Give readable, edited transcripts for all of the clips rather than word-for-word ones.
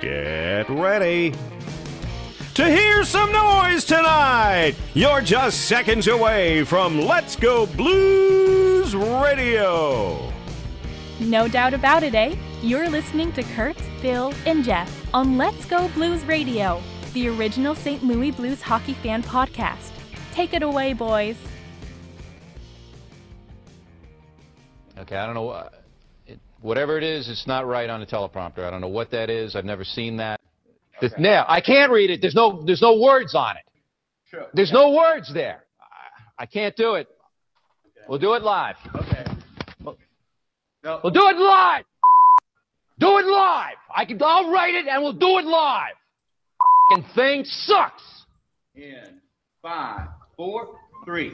Get ready to hear some noise tonight. You're just seconds away from Let's Go Blues Radio. No doubt about it, eh? You're listening to Curt, Bill, and Jeff on Let's Go Blues Radio, the original St. Louis Blues hockey fan podcast. Take it away, boys. Okay, I don't know. Whatever it is, it's not right on the teleprompter. I don't know what that is. I've never seen that. Okay. Now, I can't read it. There's no words on it. Sure. There's no words there. I can't do it. Okay. We'll do it live. Okay. We'll do it live. Do it live. I'll write it and we'll do it live. F***ing thing sucks. In 5, 4, 3.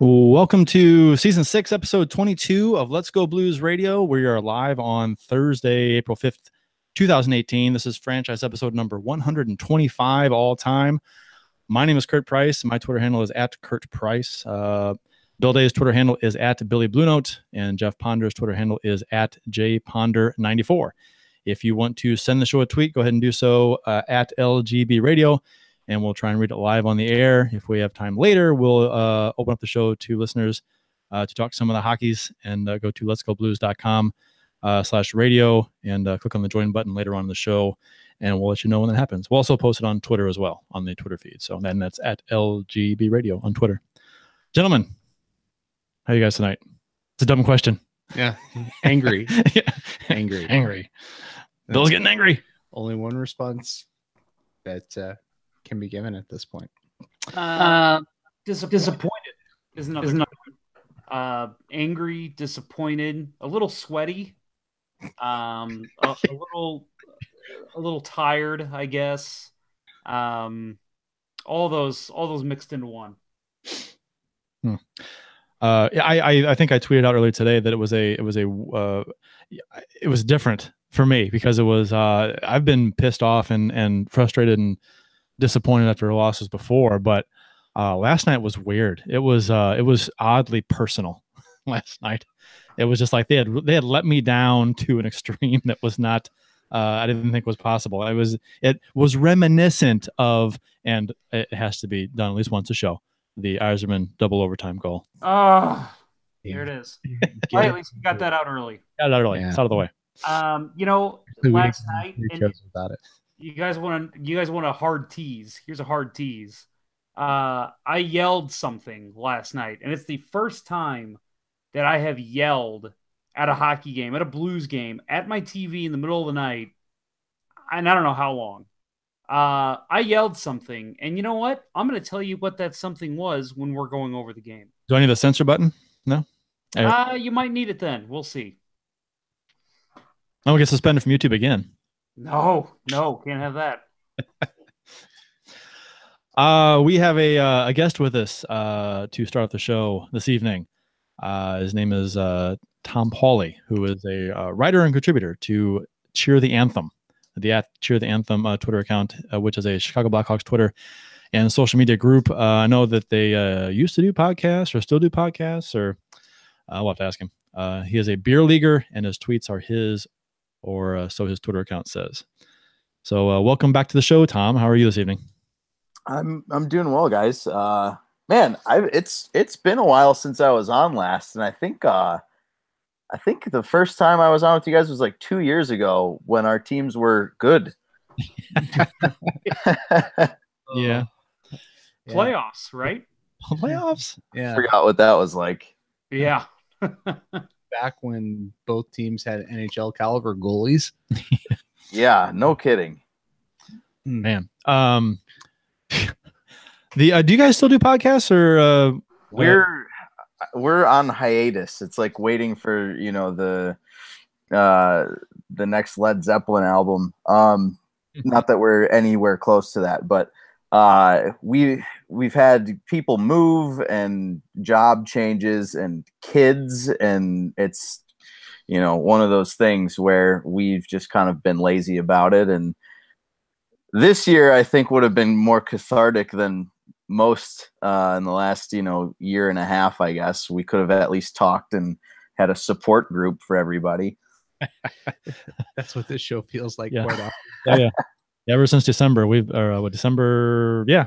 Welcome to Season 6, Episode 22 of Let's Go Blues Radio. We are live on Thursday, April 5th, 2018. This is franchise episode number 125 all time. My name is Curt Price. My Twitter handle is @CurtPrice. Bill Day's Twitter handle is @BillyBlueNote, and Jeff Ponder's Twitter handle is @JPonder94. If you want to send the show a tweet, go ahead and do so @LGB Radio. And we'll try and read it live on the air. If we have time later, we'll open up the show to listeners to talk some of the hockeys, and go to letsgoblues.com/radio and click on the join button later on in the show, and we'll let you know when that happens. We'll also post it on Twitter as well, on the Twitter feed. So then that's @LGB Radio on Twitter. Gentlemen, how are you guys tonight? It's a dumb question. Yeah. Angry. Yeah. Angry. Bill's getting angry. Only one response that can be given at this point. Disappointed is another. Angry, disappointed, a little sweaty, a little tired, I guess. All those mixed into one. I think I tweeted out earlier today that it was different for me because it was I've been pissed off and frustrated and disappointed after losses before, but last night was weird. It was oddly personal last night. It was just like they had let me down to an extreme that was not I didn't think was possible. It was reminiscent of, and it has to be done at least once a show, the Yzerman double overtime goal. Oh, here it is. Well, at least we got that out early. Got it out early. Yeah. It's out of the way. Last night, about it. You guys want a hard tease? Here's a hard tease. I yelled something last night, and it's the first time that I have yelled at a hockey game, at a Blues game, at my TV in the middle of the night, and I don't know how long. I yelled something, and you know what? I'm going to tell you what that something was when we're going over the game. Do I need the censor button? No? You might need it then. We'll see. I'm going to get suspended from YouTube again. No, can't have that. We have a guest with us to start the show this evening. His name is Thom Pauly, who is a writer and contributor to Cheer the Anthem, the Cheer the Anthem Twitter account, which is a Chicago Blackhawks Twitter and social media group. I know that they used to do podcasts or still do podcasts, or I'll have to ask him. He is a beer leaguer, and his tweets are his, or so his Twitter account says. So welcome back to the show, Thom. How are you this evening? I'm doing well, guys. Man, it's been a while since I was on last, and I think the first time I was on with you guys was like 2 years ago when our teams were good. Yeah. Playoffs, right? Playoffs? Yeah. I forgot what that was like. Yeah. Back when both teams had NHL caliber goalies. Yeah, no kidding. Man. Do you guys still do podcasts, or we're on hiatus? It's like waiting for the next Led Zeppelin album. Not that we're anywhere close to that, but we've had people move and job changes and kids, and it's one of those things where we've just kind of been lazy about it. And this year I think would have been more cathartic than most in the last year and a half. I guess we could have at least talked and had a support group for everybody. That's what this show feels like Yeah. quite often. Yeah. Ever since December, December Yeah.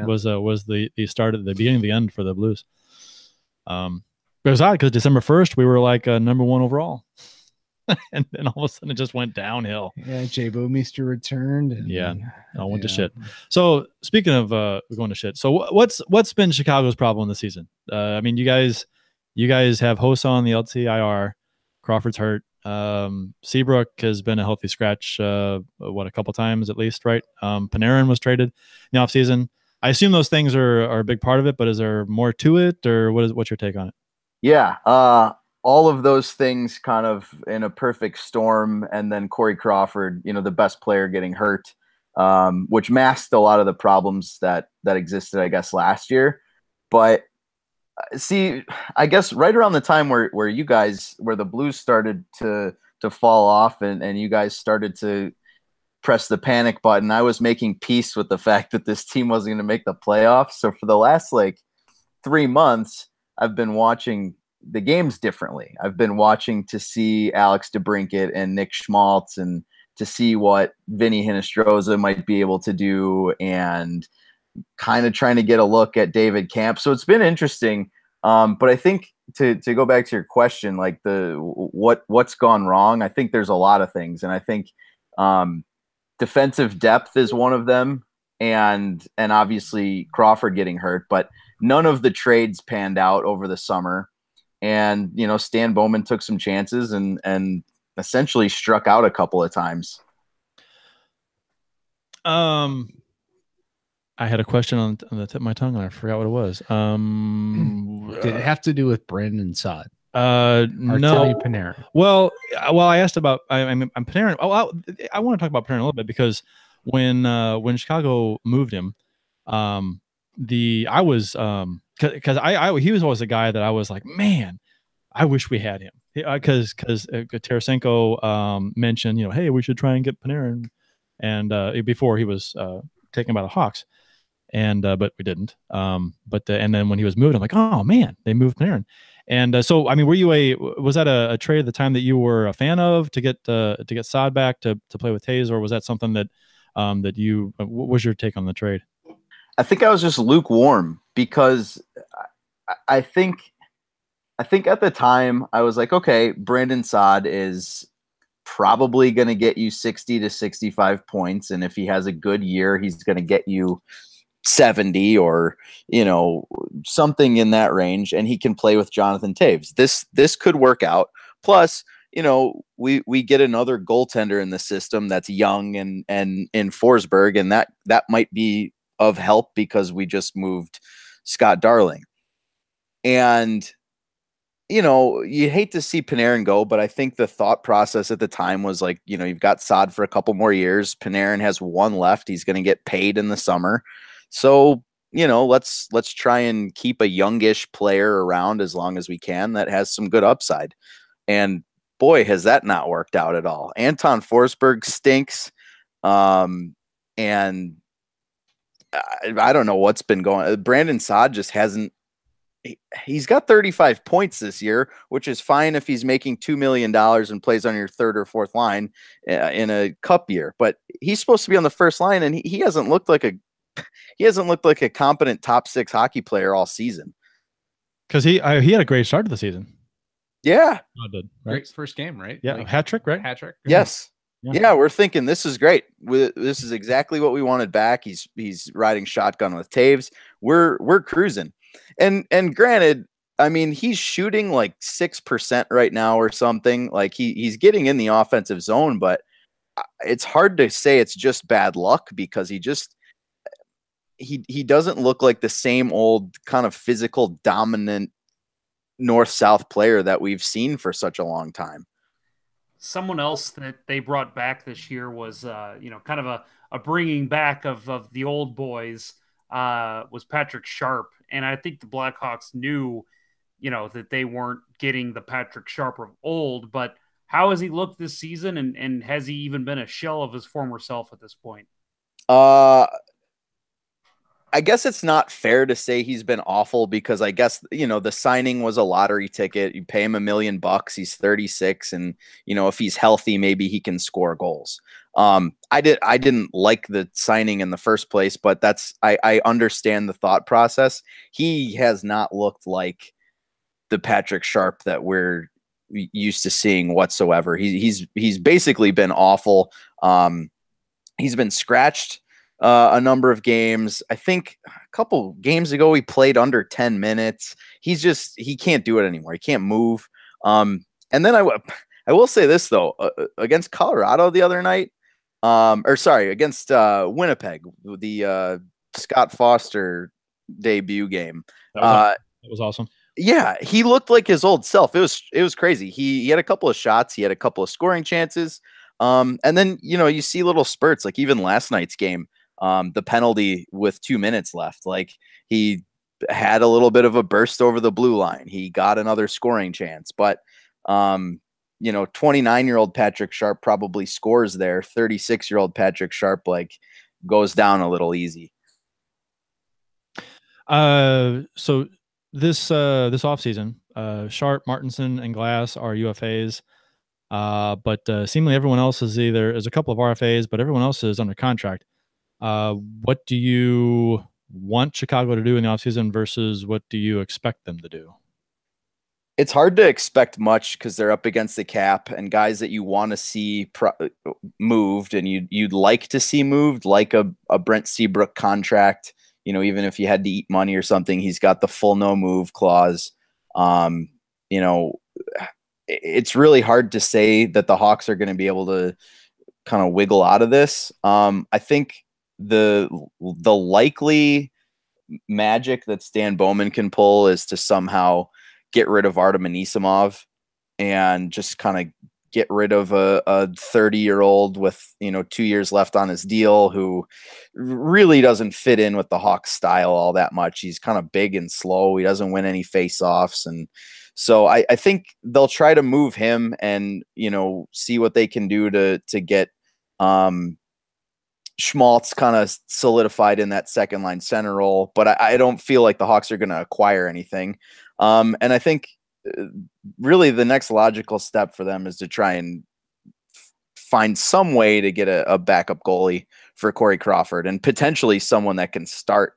was the start of the beginning of the end for the Blues. It was odd because December 1st we were like number 1 overall, and then all of a sudden it just went downhill. Yeah, Jay Bouwmeester returned. And, Yeah, all went to shit. So speaking of going to shit, so what's been Chicago's problem this season? I mean, you guys have Hossa on the LTIR, Crawford's hurt. Seabrook has been a healthy scratch, a couple times at least, right? Panarin was traded in the offseason. I assume those things are a big part of it, but is there more to it, or what's your take on it? Yeah, all of those things kind of in a perfect storm, and then Corey Crawford, the best player, getting hurt, which masked a lot of the problems that existed, I guess, last year. But see, I guess right around the time where the Blues started to fall off, and you guys started to press the panic button, I was making peace with the fact that this team wasn't going to make the playoffs. So for the last 3 months, I've been watching the games differently. I've been watching to see Alex DeBrincat and Nick Schmaltz, and to see what Vinny Hinostroza might be able to do, and kind of trying to get a look at David Camp. So it's been interesting. But I think to go back to your question, like what's gone wrong, I think there's a lot of things. And I think defensive depth is one of them, and obviously Crawford getting hurt, but none of the trades panned out over the summer. And, Stan Bowman took some chances and essentially struck out a couple of times. I had a question on the tip of my tongue and I forgot what it was. Did it have to do with Brandon Saad? No. Panarin. Well, I asked about I'm Panarin. Oh, I want to talk about Panarin a little bit, because when Chicago moved him, he was always a guy that I was like, man, I wish we had him, because Tarasenko mentioned, hey, we should try and get Panarin, and before he was taken by the Hawks, and but we didn't. And then when he was moved, I'm like, oh man, they moved Panarin. And so, I mean, was that a trade at the time that you were a fan of, to get Saad back to play with Taves, or was that something that what was your take on the trade? I think I was just lukewarm, because I think at the time I was like, okay, Brandon Saad is probably going to get you 60 to 65 points. And if he has a good year, he's going to get you 70 or, something in that range. And he can play with Jonathan Taves. This could work out. Plus, we get another goaltender in the system that's young and in Forsberg, and that might be of help, because we just moved Scott Darling. And, you hate to see Panarin go, but I think the thought process at the time was like, you've got Saad for a couple more years. Panarin has one left. He's going to get paid in the summer. So, let's try and keep a youngish player around as long as we can that has some good upside. And boy, has that not worked out at all. Anton Forsberg stinks. And I don't know what's been going. Brandon Saad just hasn't. He's got 35 points this year, which is fine if he's making $2 million and plays on your third or fourth line in a cup year. But he's supposed to be on the first line, and he hasn't looked like a competent top 6 hockey player all season. Because he had a great start to the season. Yeah, did, right? Great first game, right? Yeah, hat trick, right? Hat trick. Yes. Yeah, we're thinking this is great. This is exactly what we wanted back. He's riding shotgun with Taves. We're cruising. And granted, I mean, he's shooting like 6% right now or something. Like he's getting in the offensive zone, but it's hard to say it's just bad luck, because he doesn't look like the same old kind of physical dominant north-south player that we've seen for such a long time. Someone else that they brought back this year was, kind of a bringing back of the old boys, was Patrick Sharp. And I think the Blackhawks knew, that they weren't getting the Patrick Sharp of old. But how has he looked this season? And has he even been a shell of his former self at this point? I guess it's not fair to say he's been awful because I guess, the signing was a lottery ticket. You pay him $1 million. He's 36. And, if he's healthy, maybe he can score goals. I didn't like the signing in the first place, but I understand the thought process. He has not looked like the Patrick Sharp that we're used to seeing whatsoever. He's basically been awful. He's been scratched a number of games. I think a couple games ago he played under 10 minutes. He can't do it anymore. He can't move. And then I will say this though, against Colorado the other night, against Winnipeg, the Scott Foster debut game. That was awesome. Yeah, he looked like his old self. It was crazy. He had a couple of shots. He had a couple of scoring chances. And then, you see little spurts, like even last night's game, the penalty with 2 minutes left. Like he had a little bit of a burst over the blue line. He got another scoring chance, but 29-year-old Patrick Sharp probably scores there. 36-year-old Patrick Sharp goes down a little easy. So this offseason, Sharp, Martinson, and Glass are UFAs. But seemingly everyone else is there's a couple of RFAs, but everyone else is under contract. What do you want Chicago to do in the offseason versus what do you expect them to do? It's hard to expect much because they're up against the cap, and guys that you want to see moved and you'd like to see moved, like a Brent Seabrook contract. Even if you had to eat money or something, he's got the full no move clause. It's really hard to say that the Hawks are going to be able to kind of wiggle out of this. I think the likely magic that Stan Bowman can pull is to somehow get rid of Artem Anisimov and just kind of get rid of a 30-year-old with 2 years left on his deal who really doesn't fit in with the Hawks style all that much. He's kind of big and slow. He doesn't win any face-offs, and so I think they'll try to move him and see what they can do to get Schmaltz kind of solidified in that second line center role. But I don't feel like the Hawks are going to acquire anything. And I think really the next logical step for them is to try and find some way to get a backup goalie for Corey Crawford and potentially someone that can start,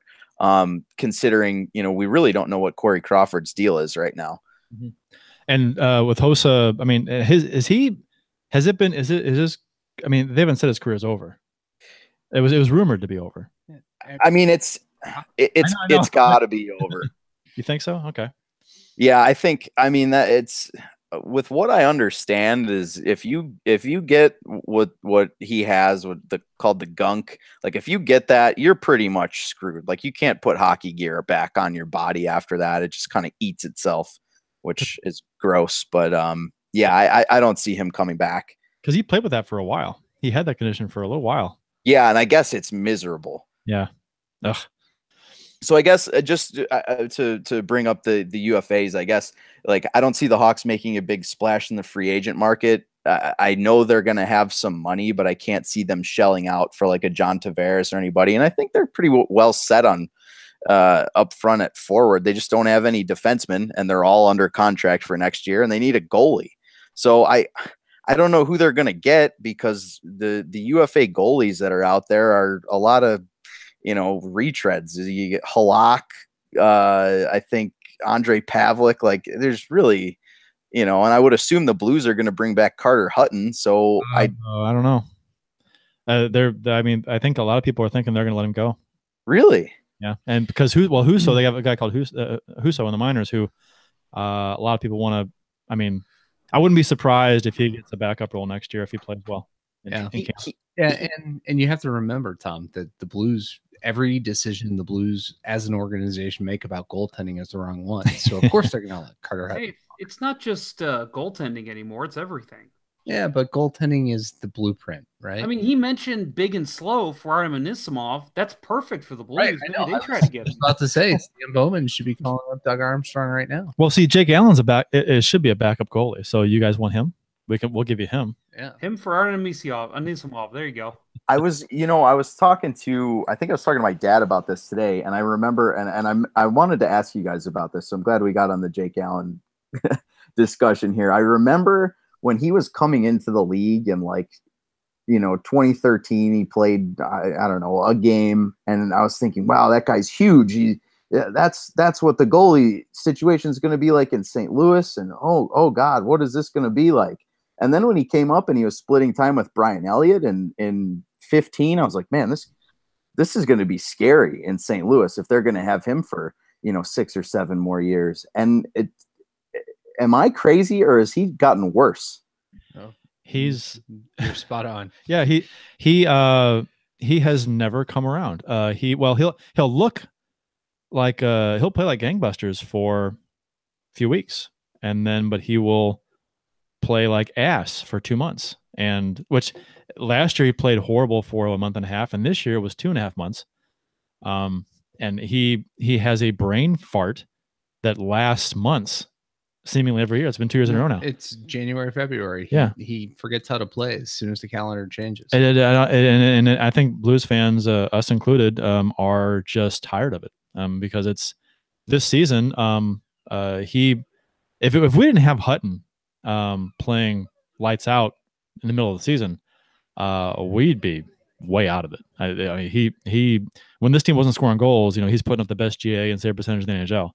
considering, we really don't know what Corey Crawford's deal is right now. Mm-hmm. And with Hossa, I mean, they haven't said his career is over. It was rumored to be over. I mean, it's got to be over. You think so? Okay. Yeah, I mean that it's with what I understand is if you get what he has called the gunk, like if you get that, you're pretty much screwed. Like you can't put hockey gear back on your body after that. It just kind of eats itself, which is gross. But yeah, I don't see him coming back because he played with that for a while. He had that condition for a little while. Yeah, and I guess it's miserable. Yeah. Ugh. So I guess just to bring up the UFAs, I guess I don't see the Hawks making a big splash in the free agent market. I know they're going to have some money, but I can't see them shelling out for like a John Tavares or anybody. And I think they're pretty well set on up front at forward. They just don't have any defensemen, and they're all under contract for next year, and they need a goalie. So I don't know who they're going to get because the UFA goalies that are out there are a lot of, retreads. You get Halak, I think Andre Pavlik, like there's really, and I would assume the Blues are going to bring back Carter Hutton. So I don't know. I think a lot of people are thinking they're going to let him go. Really? Yeah. And because Husso, they have a guy called Husso in the minors who a lot of people want to, I wouldn't be surprised if he gets a backup role next year if he plays well. And you have to remember, Tom, that the Blues, every decision the Blues as an organization make about goaltending is the wrong one. So of course they're going to let Carter Hutton. Hey, it's not just goaltending anymore; it's everything. Yeah, but goaltending is the blueprint, right? I mean, he mentioned big and slow for Artem Anisimov. That's perfect for the Blues. Right, I know. They tried to get him. About to say, Stan Bowman should be calling up Doug Armstrong right now. Well, see, Jake Allen's it should be a backup goalie. So you guys want him? We'll give you him. Yeah. Him for Anisimov. There you go. I was talking to my dad about this today, and I remember, and I wanted to ask you guys about this. So I'm glad we got on the Jake Allen discussion here. I remember when he was coming into the league in 2013, he played, I don't know, a game, and I was thinking, wow, that guy's huge. That's what the goalie situation is going to be like in St. Louis, and oh God, what is this going to be like? And then when he came up and he was splitting time with Brian Elliott in 15, I was like, man, this is going to be scary in St. Louis if they're going to have him for 6 or 7 more years. And am I crazy, or has he gotten worse? No, You're spot on. Yeah, he has never come around. He'll look like he'll play like gangbusters for a few weeks, but he will play like ass for 2 months. And which last year he played horrible for a month and a half, and this year was 2.5 months. And he has a brain fart that lasts months, seemingly every year. It's been 2 years in a row now. It's January, February. He forgets how to play as soon as the calendar changes. And I think Blues fans, us included, are just tired of it, because it's this season. If we didn't have Hutton playing lights out in the middle of the season, we'd be way out of it. I mean, he when this team wasn't scoring goals, he's putting up the best GA and save percentage in the NHL,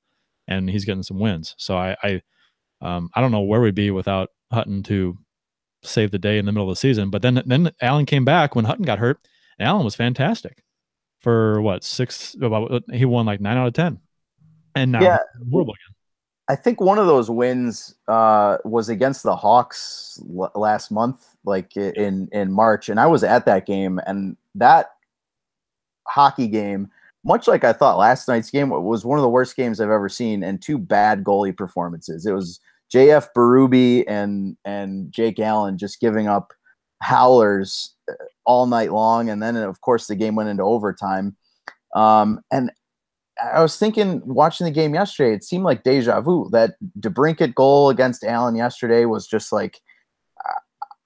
and he's getting some wins. So I don't know where we'd be without Hutton to save the day in the middle of the season. But then Allen came back when Hutton got hurt, and Allen was fantastic for he won like 9 out of 10, and now horrible again. I think one of those wins was against the Hawks last month, like in March, and I was at that game. And that hockey game, much like I thought last night's game, was one of the worst games I've ever seen, and 2 bad goalie performances. It was JF Berube and Jake Allen just giving up howlers all night long, and then of course the game went into overtime. And I was thinking, watching the game yesterday, it seemed like deja vu. That DeBrincat goal against Allen yesterday was just like,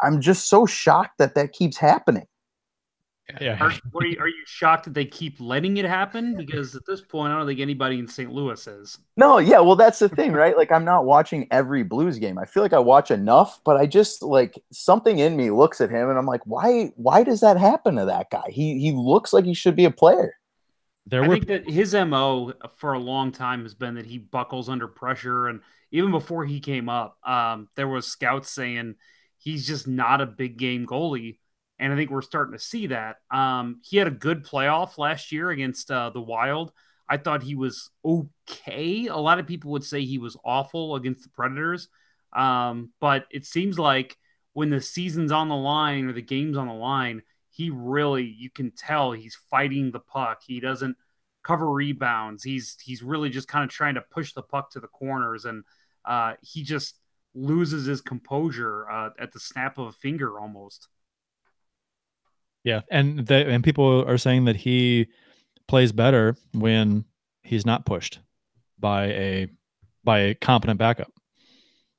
I'm just so shocked that keeps happening. Yeah. Are you shocked that they keep letting it happen? Because at this point, I don't think anybody in St. Louis is. No, yeah, well, that's the thing, right? Like, I'm not watching every Blues game. I feel like I watch enough, but I just, like, something in me looks at him, and I'm like, why does that happen to that guy? He looks like he should be a player. I think that his MO for a long time has been that he buckles under pressure. And even before he came up, there was scouts saying he's just not a big game goalie. And I think we're starting to see that. He had a good playoff last year against the Wild. I thought he was okay. A lot of people would say he was awful against the Predators. But it seems like when the season's on the line or the game's on the line, you can tell he's fighting the puck. He doesn't cover rebounds. He's really just kind of trying to push the puck to the corners, and he just loses his composure at the snap of a finger almost. Yeah, and people are saying that he plays better when he's not pushed by a competent backup.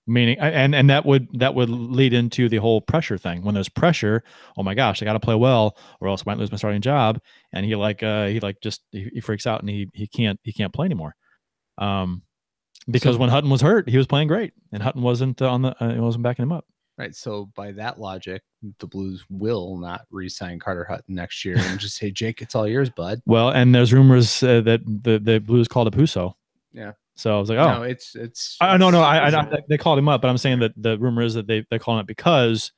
Meaning, and that would lead into the whole pressure thing. When there's pressure, oh my gosh, I got to play well, or else I might lose my starting job. And he freaks out, and he can't play anymore. Because when Hutton was hurt, he was playing great, and Hutton wasn't wasn't backing him up. Right. So by that logic, the Blues will not re-sign Carter Hutton next year and just say, Jake, it's all yours, bud. Well, and there's rumors that the Blues called up Husso. Yeah. So I was like, oh, no, it's no. They called him up, but I'm saying that the rumor is that they're calling it because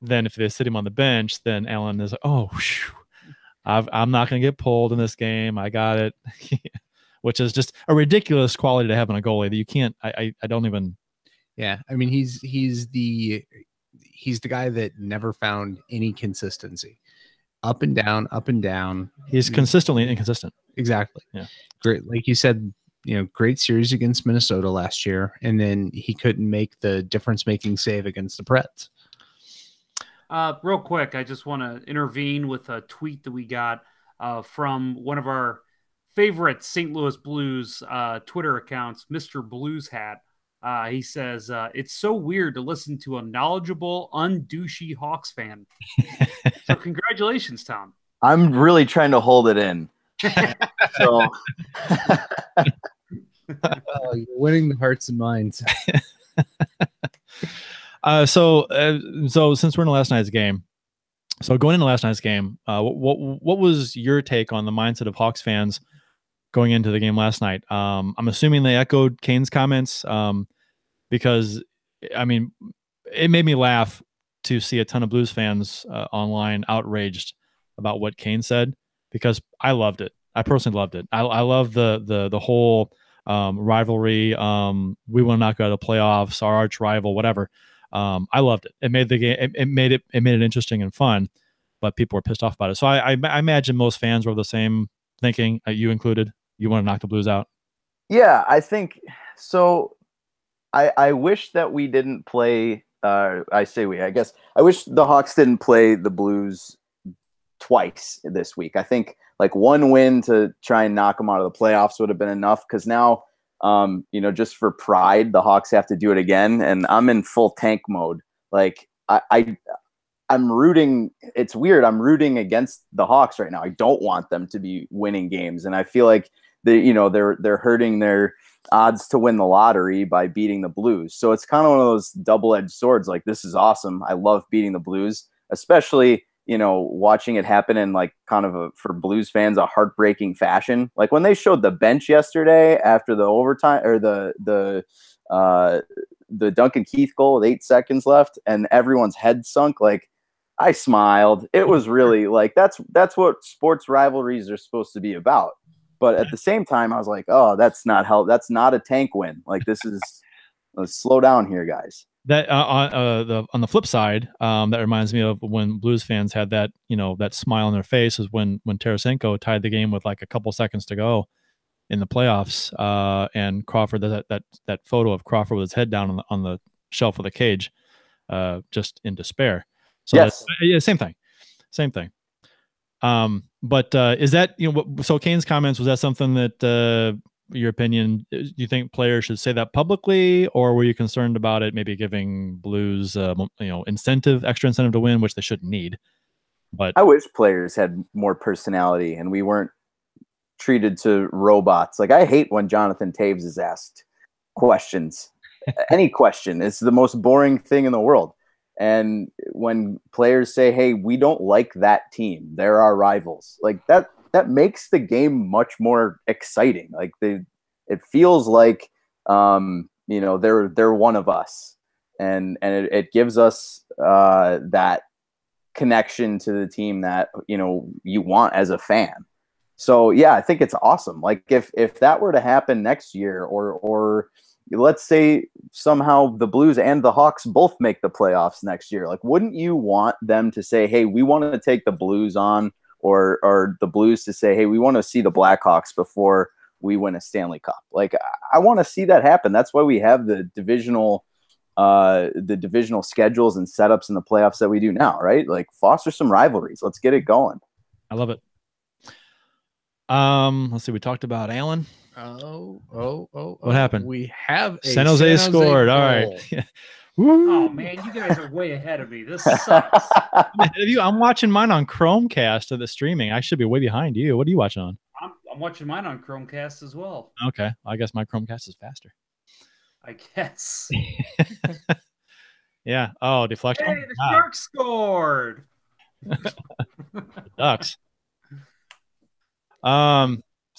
then if they sit him on the bench, then Allen is like, oh, whew, I'm not going to get pulled in this game. I got it, which is just a ridiculous quality to have in a goalie that you can't. I don't even. Yeah, I mean he's the guy that never found any consistency. Up and down, up and down. He's consistently inconsistent. Exactly. Yeah. Great, like you said. Great series against Minnesota last year, and then he couldn't make the difference-making save against the Preds. Real quick, I just want to intervene with a tweet that we got from one of our favorite St. Louis Blues Twitter accounts, Mr. Blues Hat. He says, it's so weird to listen to a knowledgeable, undouchey Hawks fan. So congratulations, Tom. I'm really trying to hold it in. So You're winning the hearts and minds. So since we're in last night's game, so going into last night's game, what was your take on the mindset of Hawks fans going into the game last night? I'm assuming they echoed Kane's comments, because I mean, it made me laugh to see a ton of Blues fans online outraged about what Kane said, because I loved it. I personally loved it. I love the whole rivalry. We want to knock out of the playoffs, our arch rival, whatever. I loved it. It made the game. It made it interesting and fun, but people were pissed off about it. So I imagine most fans were the same thinking, you included. You want to knock the Blues out? Yeah, I think so. I wish that we didn't play. I guess I wish the Hawks didn't play the Blues twice this week. I think like one win to try and knock them out of the playoffs would have been enough, because now, just for pride, the Hawks have to do it again, and I'm in full tank mode. Like I'm rooting. It's weird. I'm rooting against the Hawks right now. I don't want them to be winning games, and I feel like they're hurting their odds to win the lottery by beating the Blues. So it's kind of one of those double-edged swords. Like, this is awesome. I love beating the Blues, especially watching it happen in like kind of for Blues fans, a heartbreaking fashion. Like when they showed the bench yesterday after the overtime, or the Duncan Keith goal with 8 seconds left and everyone's head sunk, like I smiled. It was really like, that's what sports rivalries are supposed to be about. But at the same time, I was like, oh, that's not a tank win. Like, let's slow down here, guys. That on the flip side, that reminds me of when Blues fans had that that smile on their face, is when Tarasenko tied the game with like a couple seconds to go in the playoffs, and Crawford, that photo of Crawford with his head down on the shelf of the cage, just in despair. So yes, same thing. But is that so Kane's comments, was that something that your opinion, do you think players should say that publicly, or were you concerned about it maybe giving Blues extra incentive to win, which they shouldn't need? But I wish players had more personality and we weren't treated to robots. Like, I hate when Jonathan Taves is asked questions. Any question, it's the most boring thing in the world. And when players say, hey, we don't like that team, they're our rivals, like that makes the game much more exciting. Like it feels like they're one of us, and it gives us that connection to the team that you want as a fan. So yeah, I think it's awesome. Like if that were to happen next year, or let's say somehow the Blues and the Hawks both make the playoffs next year, like wouldn't you want them to say, hey, we want to take the Blues on, or the Blues to say, hey, we want to see the Blackhawks before we win a Stanley Cup? Like, I want to see that happen. That's why we have the divisional schedules and setups in the playoffs that we do now, right? Like, foster some rivalries. Let's get it going. I love it. Let's see. We talked about Allen. What happened? We have a San Jose scored. All right. Oh man, you guys are way ahead of me. This sucks. I'm watching mine on Chromecast of the streaming. I should be way behind you. What are you watching on? I'm watching mine on Chromecast as well. Okay, I guess my Chromecast is faster. I guess. Yeah. Oh, deflection. Hey, the Sharks scored. Ducks.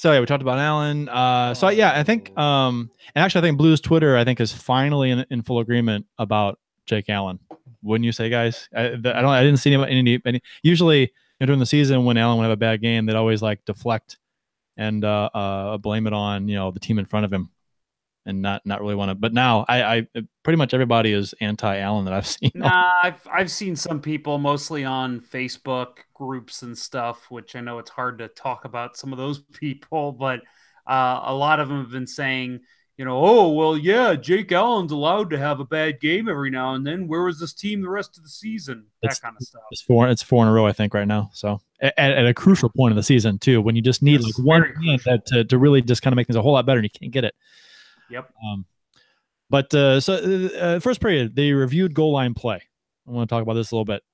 So yeah, we talked about Allen. So yeah, I think, and actually, I think Blues Twitter, I think, is finally in full agreement about Jake Allen. Wouldn't you say, guys? I didn't see any. Usually, during the season, when Allen would have a bad game, they'd always like deflect and blame it on the team in front of him, and not really want to. But now, I pretty much everybody is anti-Allen that I've seen. Nah, I've seen some people, mostly on Facebook groups and stuff, which I know it's hard to talk about some of those people, but a lot of them have been saying, oh, well, yeah, Jake Allen's allowed to have a bad game every now and then. Where was this team the rest of the season? That kind of stuff. It's four in a row, I think, right now. So at a crucial point of the season, too, when you just need like one to really just kind of make things a whole lot better, and you can't get it. Yep. But first period, they reviewed goal line play. I want to talk about this a little bit.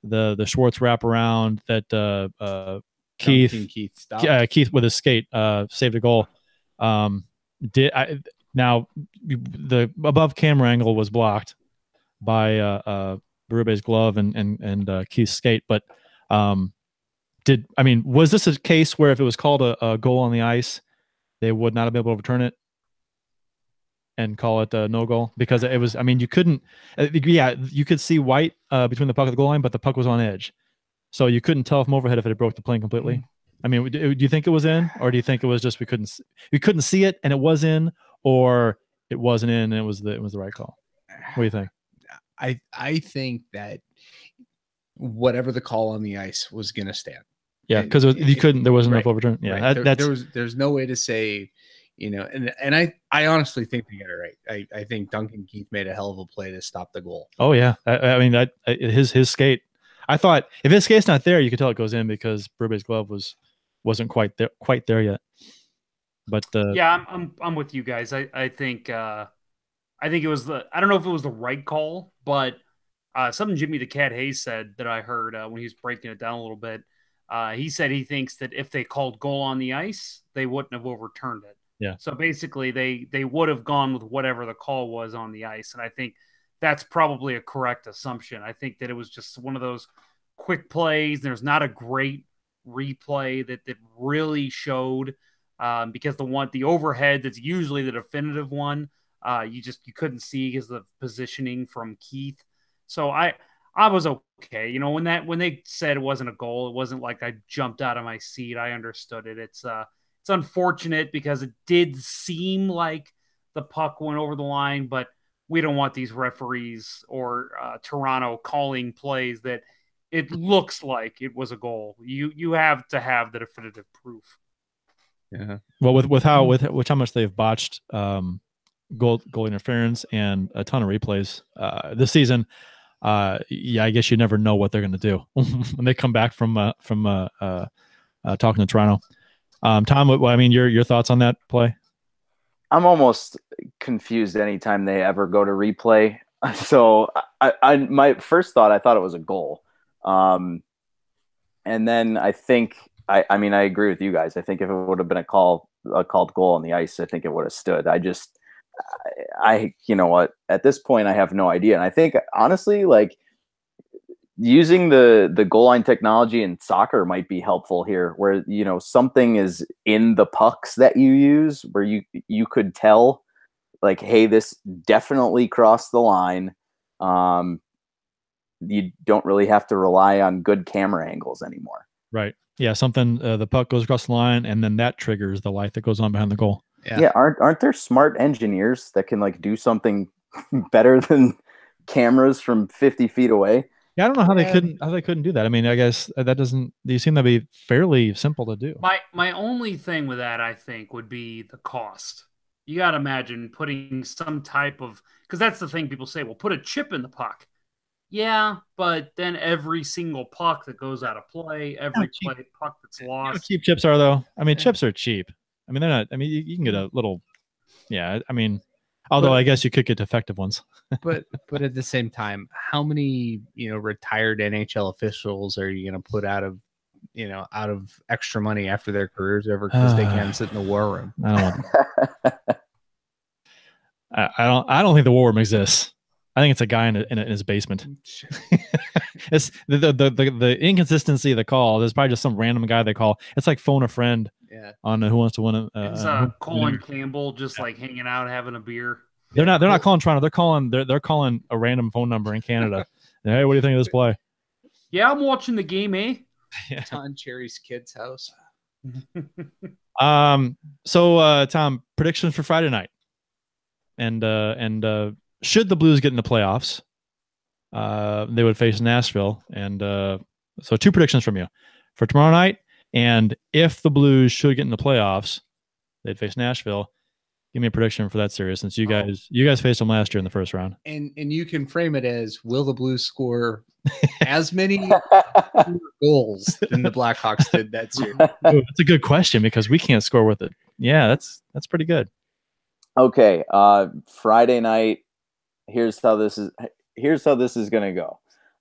The Schwartz wraparound that Keith with his skate saved a goal. Now the above camera angle was blocked by Berube's glove and Keith's skate, but was this a case where if it was called a goal on the ice, they would not have been able to overturn it and call it a no goal? Because it was, you couldn't, you could see white between the puck and the goal line, but the puck was on edge. So you couldn't tell from overhead if it had broke the plane completely. Do you think it was in, or do you think it was just we couldn't see it and it was in, or it wasn't in and it was the right call? What do you think? I think that whatever the call on the ice was going to stand. Yeah, because there wasn't enough overturn. Yeah, right. There's no way to say, and I honestly think they got it right. I think Duncan Keith made a hell of a play to stop the goal. Oh yeah, his skate. I thought if his skate's not there, you could tell it goes in because Berube's glove wasn't quite there yet. But yeah, I'm with you guys. I think it was I don't know if it was the right call, but something Jimmy the Cat Hayes said that I heard when he was breaking it down a little bit. He said he thinks that if they called goal on the ice, they wouldn't have overturned it. Yeah. So basically, they would have gone with whatever the call was on the ice, and I think that's probably a correct assumption. I think that it was just one of those quick plays. There's not a great replay that really showed because the overhead that's usually the definitive one, you couldn't see because of the positioning from Keith. So I was okay. When they said it wasn't a goal, it wasn't like I jumped out of my seat. I understood it. It's unfortunate because it did seem like the puck went over the line, but we don't want these referees or Toronto calling plays that it looks like it was a goal. You have to have the definitive proof. Yeah. Well, with how much they've botched goal interference and a ton of replays this season. I guess you never know what they're going to do when they come back from talking to Toronto. Tom, your thoughts on that play? I'm almost confused anytime they ever go to replay. So my first thought, I thought it was a goal. And then I think, I agree with you guys. I think if it would have been a called goal on the ice, I think it would have stood. You know what? At this point, I have no idea. And I think, honestly, like using the goal line technology in soccer might be helpful here, where, something is in the pucks that you use where you could tell, like, hey, this definitely crossed the line. You don't really have to rely on good camera angles anymore. Right. Yeah. Something, the puck goes across the line and then that triggers the light that goes on behind the goal. Yeah. Aren't there smart engineers that can do something better than cameras from 50 feet away? Yeah, I don't know how they couldn't do that. I guess that doesn't. These seem to be fairly simple to do. My only thing with that, I think, would be the cost. You got to imagine putting some type of, because that's the thing people say. Well, put a chip in the puck. Yeah, but then every single puck that goes out of play, every puck that's lost. You know how cheap chips are, though. Chips are cheap. They're not. You can get a little. Yeah, although I guess you could get defective ones. but at the same time, how many retired NHL officials are you going to put out of extra money after their careers over because they can't sit in the war room? I don't think the war room exists. I think it's a guy in his basement. It's the inconsistency of the call. There's probably just some random guy they call. It's like phone a friend. Yeah. On Who Wants to Win. It's Colin Campbell just like hanging out having a beer. They're not calling Toronto. They're calling a random phone number in Canada. Hey, what do you think of this play? Yeah, I'm watching the game, eh? It's on Cherry's kid's house. So Tom, predictions for Friday night, and should the Blues get in the playoffs, they would face Nashville, and so 2 predictions from you for tomorrow night. And if the Blues should get in the playoffs, they'd face Nashville. Give me a prediction for that series, since you guys faced them last year in the first round. And you can frame it as, will the Blues score as many goals than the Blackhawks did that series? That's a good question because we can't score with it. Yeah, that's pretty good. Okay, Friday night. Here's how this is going to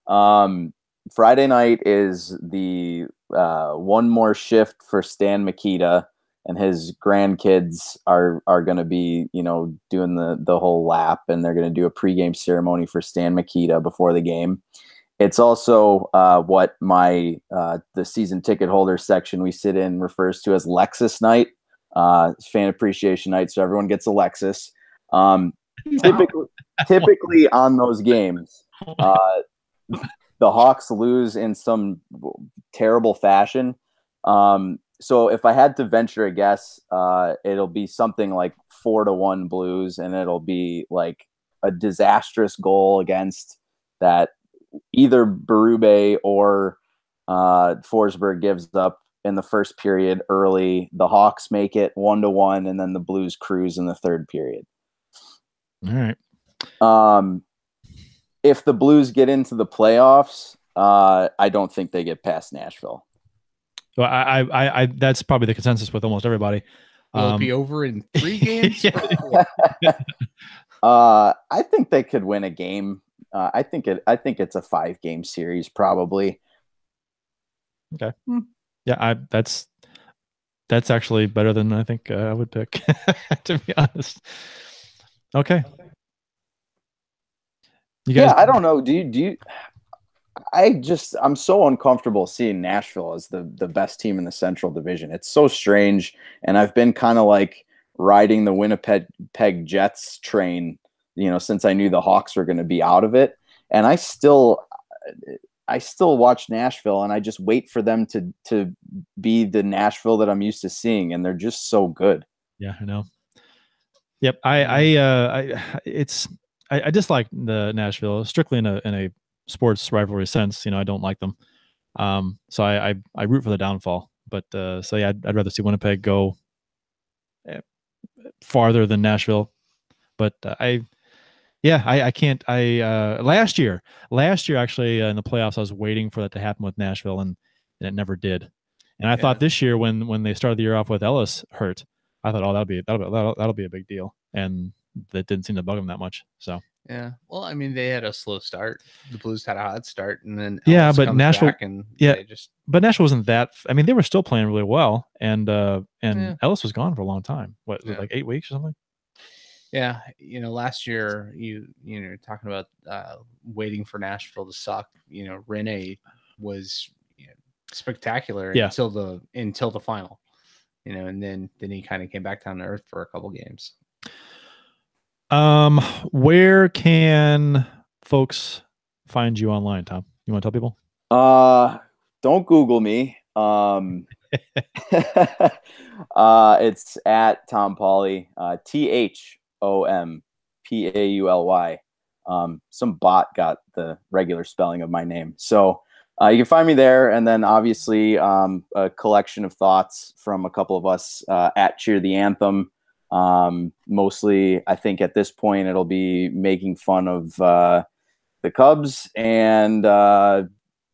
go. Friday night is the one more shift for Stan Mikita, and his grandkids are going to be, doing the whole lap, and they're going to do a pregame ceremony for Stan Mikita before the game. It's also what the season ticket holder section we sit in refers to as Lexus night, fan appreciation night. So everyone gets a Lexus. Typically on those games, the Hawks lose in some terrible fashion. So if I had to venture a guess, it'll be something like 4-1 Blues, and it'll be like a disastrous goal against that either Berube or Forsberg gives up in the first period early. The Hawks make it 1-1, and then the Blues cruise in the third period. All right. If the Blues get into the playoffs, I don't think they get past Nashville. Well, I that's probably the consensus with almost everybody. Will it be over in 3 games? I think they could win a game. I think it's a 5-game series, probably. Okay. Yeah, that's actually better than I think I would pick, to be honest. Okay. You guys, I don't know. Do you? I'm so uncomfortable seeing Nashville as the best team in the Central Division. It's so strange, and I've been kind of like riding the Winnipeg Jets train, since I knew the Hawks were going to be out of it, and I still watch Nashville, and I just wait for them to be the Nashville that I'm used to seeing, and they're just so good. Yeah, I know. Yep, I dislike the Nashville strictly in a sports rivalry sense. I don't like them. So I root for the downfall. But so yeah, I'd rather see Winnipeg go farther than Nashville. But I can't. Last year actually in the playoffs, I was waiting for that to happen with Nashville, and it never did. And I thought this year when they started the year off with Ellis hurt, I thought, that'll be a big deal, and that didn't seem to bug them that much. So yeah, well, I mean, they had a slow start. The Blues had a hot start, and then but Nashville, but Nashville wasn't that. I mean, they were still playing really well, and Ellis was gone for a long time. What, like 8 weeks or something? Yeah, last year you're talking about waiting for Nashville to suck. Rene was spectacular until the final. And then he kind of came back down to earth for a couple games. Where can folks find you online, Tom? You want to tell people? Don't Google me. It's at Thom Pauly, THOMPAULY. Some bot got the regular spelling of my name. So you can find me there, and then obviously a collection of thoughts from a couple of us at Cheer the Anthem. Mostly, I think at this point it'll be making fun of the Cubs and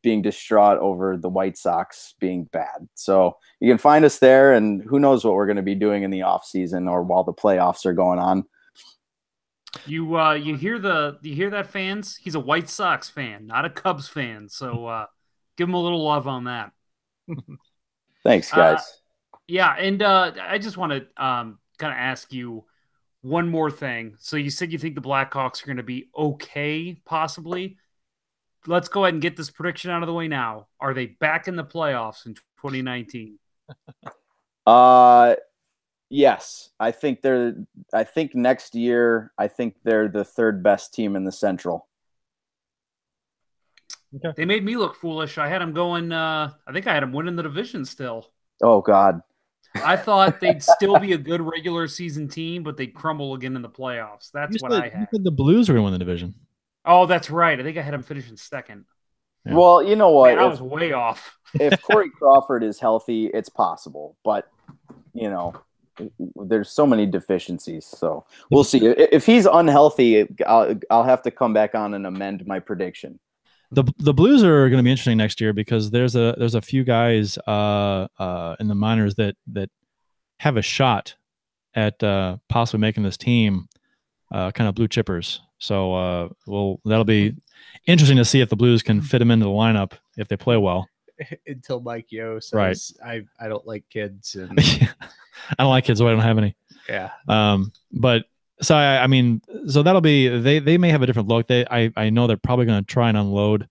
being distraught over the White Sox being bad. So you can find us there, and who knows what we're going to be doing in the off season or while the playoffs are going on. You hear that, fans? He's a White Sox fan, not a Cubs fan. So give him a little love on that. Thanks, guys. And I just want to kind of ask you one more thing. So you said you think the Blackhawks are going to be okay, possibly. Let's go ahead and get this prediction out of the way now. Are they back in the playoffs in 2019? Yes. I think next year, they're the third best team in the Central. Okay. They made me look foolish. I had them going, I think I had them winning the division still. Oh, God. I thought they'd still be a good regular season team, but they'd crumble again in the playoffs. That's what I had. You said the Blues were going to win the division. Oh, that's right. I think I had them finishing second. Yeah. Well, you know what? Man, I was way off. If Corey Crawford is healthy, it's possible. But, there's so many deficiencies. So we'll see. If he's unhealthy, I'll have to come back on and amend my prediction. The Blues are going to be interesting next year because there's a few guys in the minors that have a shot at possibly making this team kind of blue chippers. So that'll be interesting to see if the Blues can fit them into the lineup if they play well. Until Mike Yo says, I don't like kids. And I don't like kids, so I don't have any. Yeah. But so I mean, so that'll be they may have a different look. I know they're probably going to try and unload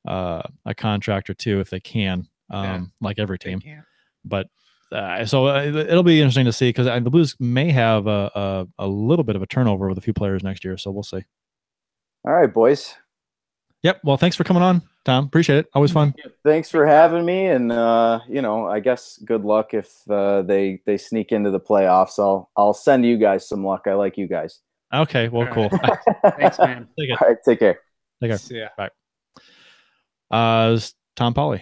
a contract or two if they can, like every team. But so it'll be interesting to see because the Blues may have a little bit of a turnover with a few players next year. So we'll see. All right, boys. Yep. Well, thanks for coming on, Tom. Appreciate it. Always fun. Thanks for having me. And, I guess good luck if they sneak into the playoffs. I'll send you guys some luck. I like you guys. Okay. Well, cool. Thanks, man. All right. Take care. Take care. See ya. Bye. Thom Pauly.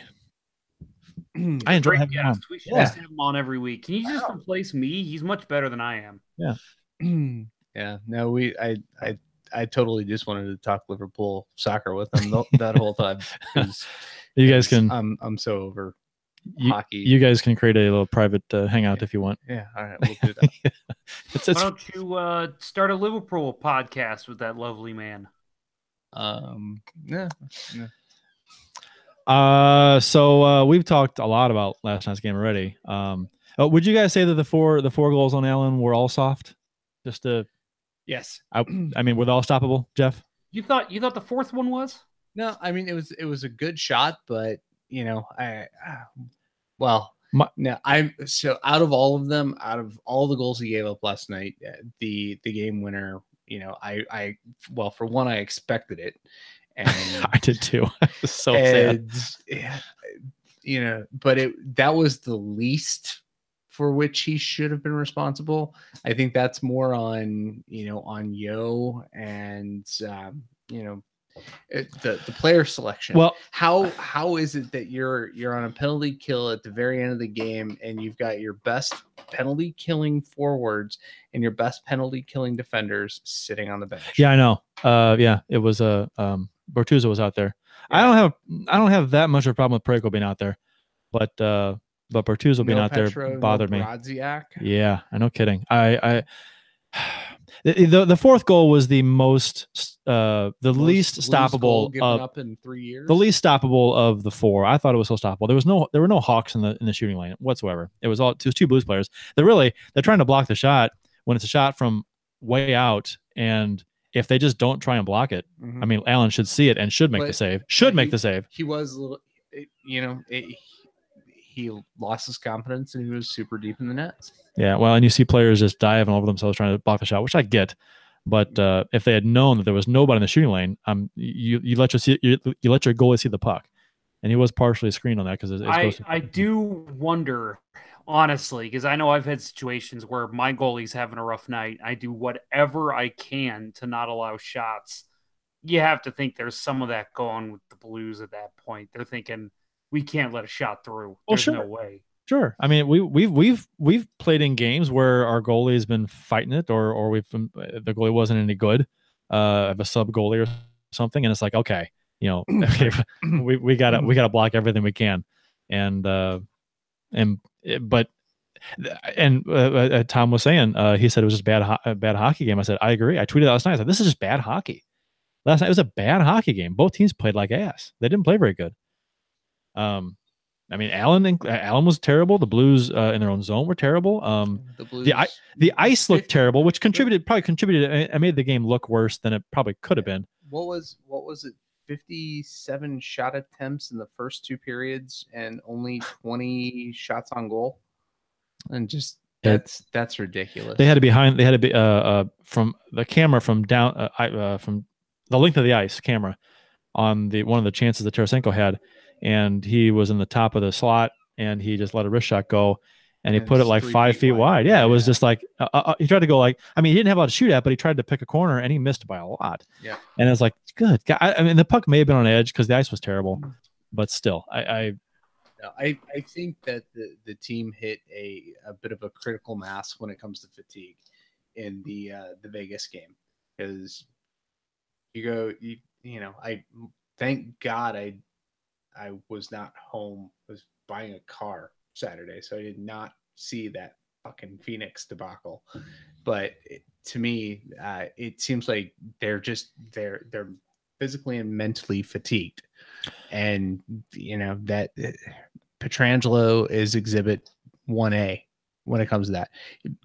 I enjoy having him on. We should just have him on every week. Can you just replace me? He's much better than I am. Yeah. Yeah. No, I totally just wanted to talk Liverpool soccer with him that whole time. You guys can. I'm so over hockey. You guys can create a little private hangout if you want. Yeah. All right. We'll do that. Why don't you start a Liverpool podcast with that lovely man? Yeah. So we've talked a lot about last night's game already. Would you guys say that the four goals on Allen were all soft? Just to. Yes. I mean, were they all stoppable, Jeff? You thought the fourth one was? No, I mean it was a good shot, but out of all of them, out of all the goals he gave up last night, the game winner, for one, I expected it, and I did too. I was so sad. But that was the least for which he should have been responsible. I think that's more on Yo and the player selection. Well, how is it that you're on a penalty kill at the very end of the game and you've got your best penalty killing forwards and your best penalty killing defenders sitting on the bench? Yeah, I know. It was Bortuzzo was out there. Yeah. I don't have that much of a problem with Prego being out there, but Bortuzzo being out there bothered me. Yeah, I no kidding. The fourth goal was the least stoppable given up in 3 years. The least stoppable of the four. I thought it was so stoppable. There were no Hawks in the shooting lane whatsoever. It was two Blues players. They're trying to block the shot when it's a shot from way out, and if they just don't try and block it, I mean, Allen should see it and should make the save. The save. He was a little, he lost his confidence and he was super deep in the net. Yeah, well, and you see players just diving over themselves trying to block the shot, which I get. But if they had known that there was nobody in the shooting lane, you let your goalie see the puck, and he was partially screened on that because I do wonder, honestly, because I know I've had situations where my goalie's having a rough night. I do whatever I can to not allow shots. You have to think there's some of that going with the Blues at that point. They're thinking, we can't let a shot through. There's no way. Sure. I mean, we've played in games where our goalie's been fighting it, or the goalie wasn't any good, of a sub goalie or something, and it's like, okay, we gotta block everything we can, and Tom was saying, he said it was just a bad hockey game. I said I agree. I tweeted last night. I said this is just bad hockey. Last night it was a bad hockey game. Both teams played like ass. They didn't play very good. I mean, Allen was terrible. The Blues in their own zone were terrible. The Blues, the ice looked terrible, which probably contributed. It made the game look worse than it probably could have been. What was it? 57 shot attempts in the first two periods and only 20 shots on goal, and just that's ridiculous. They had to be from the camera from down from the length of the ice camera on one of the chances that Tarasenko had. And he was in the top of the slot, and he just let a wrist shot go, and he put it like 5 feet wide. Yeah, it was just like he tried to go he didn't have a lot to shoot at, but he tried to pick a corner, and he missed by a lot. Yeah, and it's like, good God. I mean, the puck may have been on edge because the ice was terrible, but still, I think that the team hit a bit of a critical mass when it comes to fatigue in the Vegas game, because I thank God I was not home. I was buying a car Saturday, so I did not see that fucking Phoenix debacle. But to me, it seems like they're physically and mentally fatigued, and that Pietrangelo is exhibit 1A when it comes to that.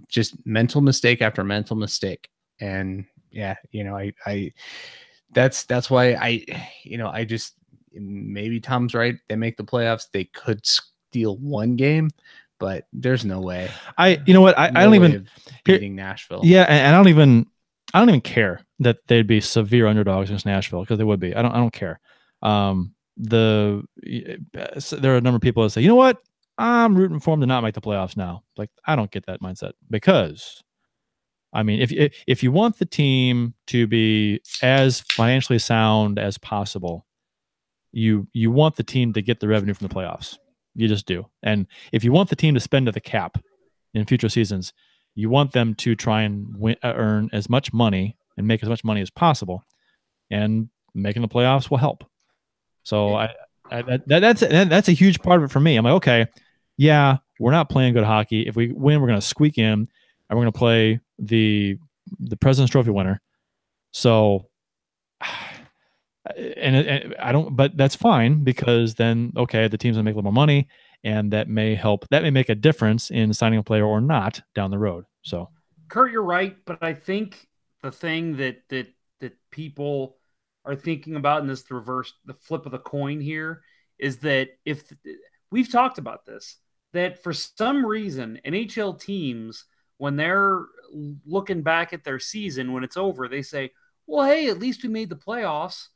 Just mental mistake after mental mistake, and I that's why I just, maybe Tom's right. They make the playoffs. They could steal one game, but there's no way. I don't even beating Nashville. Yeah, and I don't even care that they'd be severe underdogs against Nashville, because they would be. I don't care. There are a number of people that say, you know what, I'm rooting for them to not make the playoffs now. Like, I don't get that mindset, because I mean, if you want the team to be as financially sound as possible, you want the team to get the revenue from the playoffs. You just do. And if you want the team to spend to the cap in future seasons, you want them to try and earn as much money and make as much money as possible, and making the playoffs will help. So that's a huge part of it for me. I'm like, okay, yeah, we're not playing good hockey. If we win, we're going to squeak in, and we're going to play the President's Trophy winner. So, and I don't, but that's fine, because then, okay, the team's going to make a little more money, and that may help. That may make a difference in signing a player or not down the road. So, Curt, you're right, but I think the thing that people are thinking about in this the flip of the coin here, is that if we've talked about this, that for some reason NHL teams, when they're looking back at their season when it's over, they say, well, hey, at least we made the playoffs.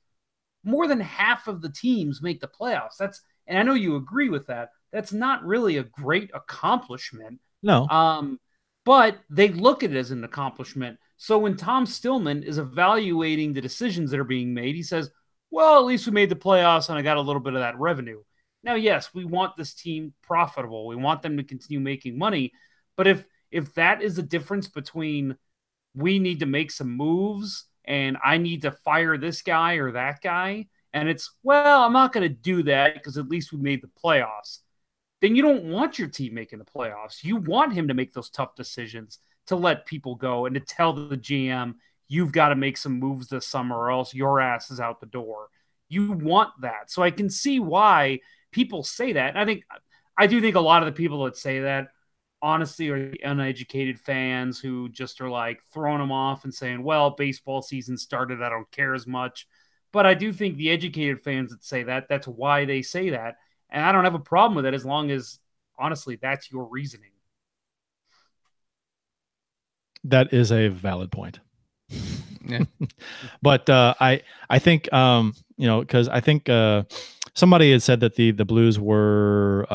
More than half of the teams make the playoffs. And I know you agree with that. That's not really a great accomplishment. No. But they look at it as an accomplishment. So when Tom Stillman is evaluating the decisions that are being made, he says, well, at least we made the playoffs and I got a little bit of that revenue. Now, yes, we want this team profitable. We want them to continue making money. But if that is the difference between we need to make some moves and I need to fire this guy or that guy, and it's, well, I'm not going to do that because at least we made the playoffs, then you don't want your team making the playoffs. You want him to make those tough decisions, to let people go and to tell the GM, you've got to make some moves this summer or else your ass is out the door. You want that. So I can see why people say that. And I do think a lot of the people that say that, honestly, are the uneducated fans who just are like throwing them off and saying, well, baseball season started, I don't care as much. But I do think the educated fans that say that, that's why they say that. And I don't have a problem with it, as long as, honestly, that's your reasoning. That is a valid point. Yeah. But I think, because I think somebody had said that the Blues were,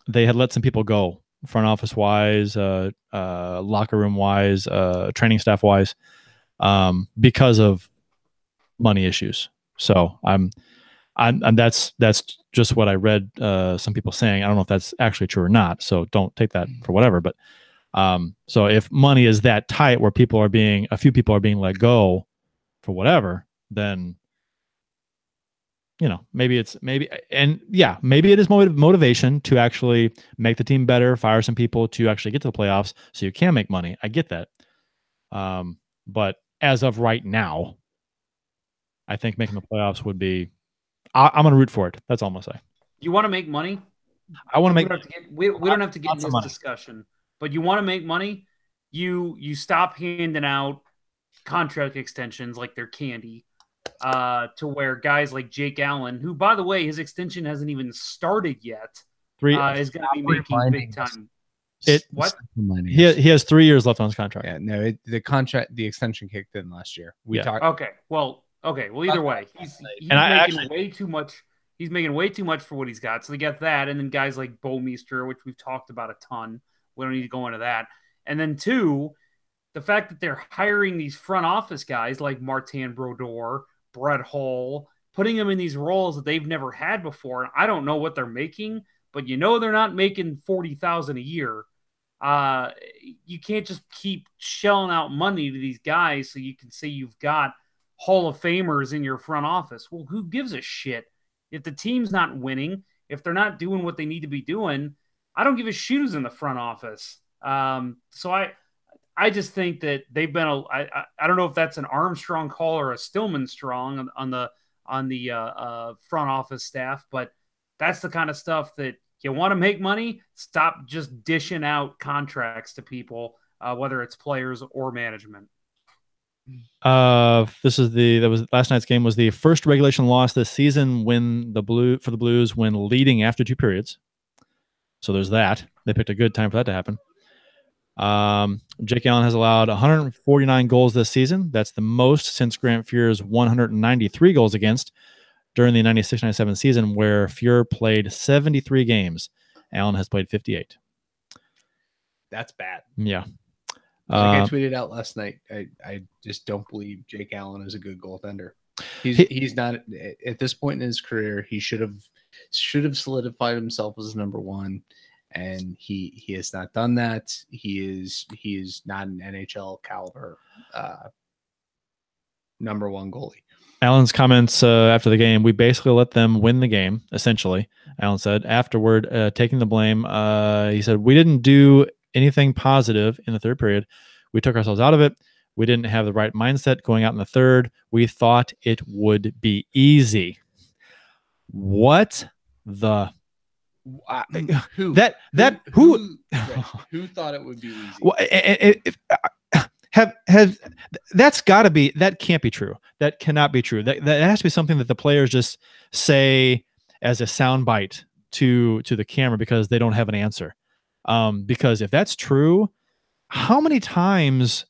they had let some people go, front office wise, locker room wise, training staff wise, because of money issues. So that's just what I read some people saying. I don't know if that's actually true or not, so don't take that for whatever. But so if money is that tight where a few people are being let go for whatever, then maybe it is motivation to actually make the team better, fire some people to actually get to the playoffs so you can make money. I get that. But as of right now, I think making the playoffs would be, I'm going to root for it. That's all I'm going to say. You want to make money? I want to make, we don't have to get into this discussion, but you want to make money. You stop handing out contract extensions like they're candy, to where guys like Jake Allen, who, by the way, his extension hasn't even started yet, is going to be making big time. He has 3 years left on his contract. Yeah, no, the extension kicked in last year. Okay, well, either way, he's making way too much. He's making way too much for what he's got. So they get that, and then guys like Bomeister, which we've talked about a ton. We don't need to go into that. And then two, the fact that they're hiring these front office guys like Martin Brodeur, Brett Hull, putting them in these roles that they've never had before. And I don't know what they're making, but they're not making $40,000 a year. You can't just keep shelling out money to these guys so you can say you've got Hall of Famers in your front office. Well, who gives a shit? If the team's not winning, if they're not doing what they need to be doing, I don't give a shit who's in the front office. So I just think that they've been I don't know if that's an Armstrong call or a Stillman strong on the front office staff, but that's the kind of stuff that you want to make money. Stop just dishing out contracts to people, whether it's players or management. That was last night's game was the first regulation loss this season when the Blues when leading after 2 periods. So there's that. They picked a good time for that to happen. Jake Allen has allowed 149 goals this season. That's the most since Grant Fuhr's 193 goals against during the 96-97 season, where Fuhr played 73 games. Allen has played 58. That's bad. Yeah. Like I tweeted out last night, I just don't believe Jake Allen is a good goaltender. He's not at this point in his career. He should have solidified himself as number one, and he has not done that. He is not an NHL caliber number one goalie. Allen's comments after the game: we basically let them win the game. Essentially, Allen said afterward, taking the blame. He said we didn't do anything positive in the third period. We took ourselves out of it. We didn't have the right mindset going out in the third. We thought it would be easy. What the who thought it would be easy? Well, that's got to be, that can't be true. That cannot be true. That has to be something that the players just say as a soundbite to the camera because they don't have an answer. Because if that's true, how many times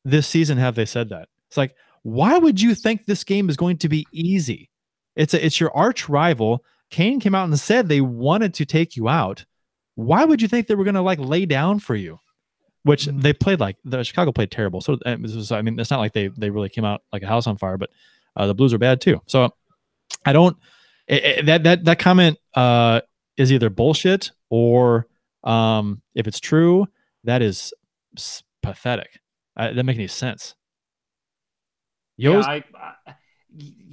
this season have they said that? It's like, why would you think this game is going to be easy? It's your arch rival. Kane came out and said they wanted to take you out. Why would you think they were going to like lay down for you? Which they played like the Chicago played terrible. So I mean, it's not like they really came out like a house on fire, but the Blues are bad too. So I don't that comment is either bullshit or if it's true, that is pathetic. That doesn't make any sense. Yeah,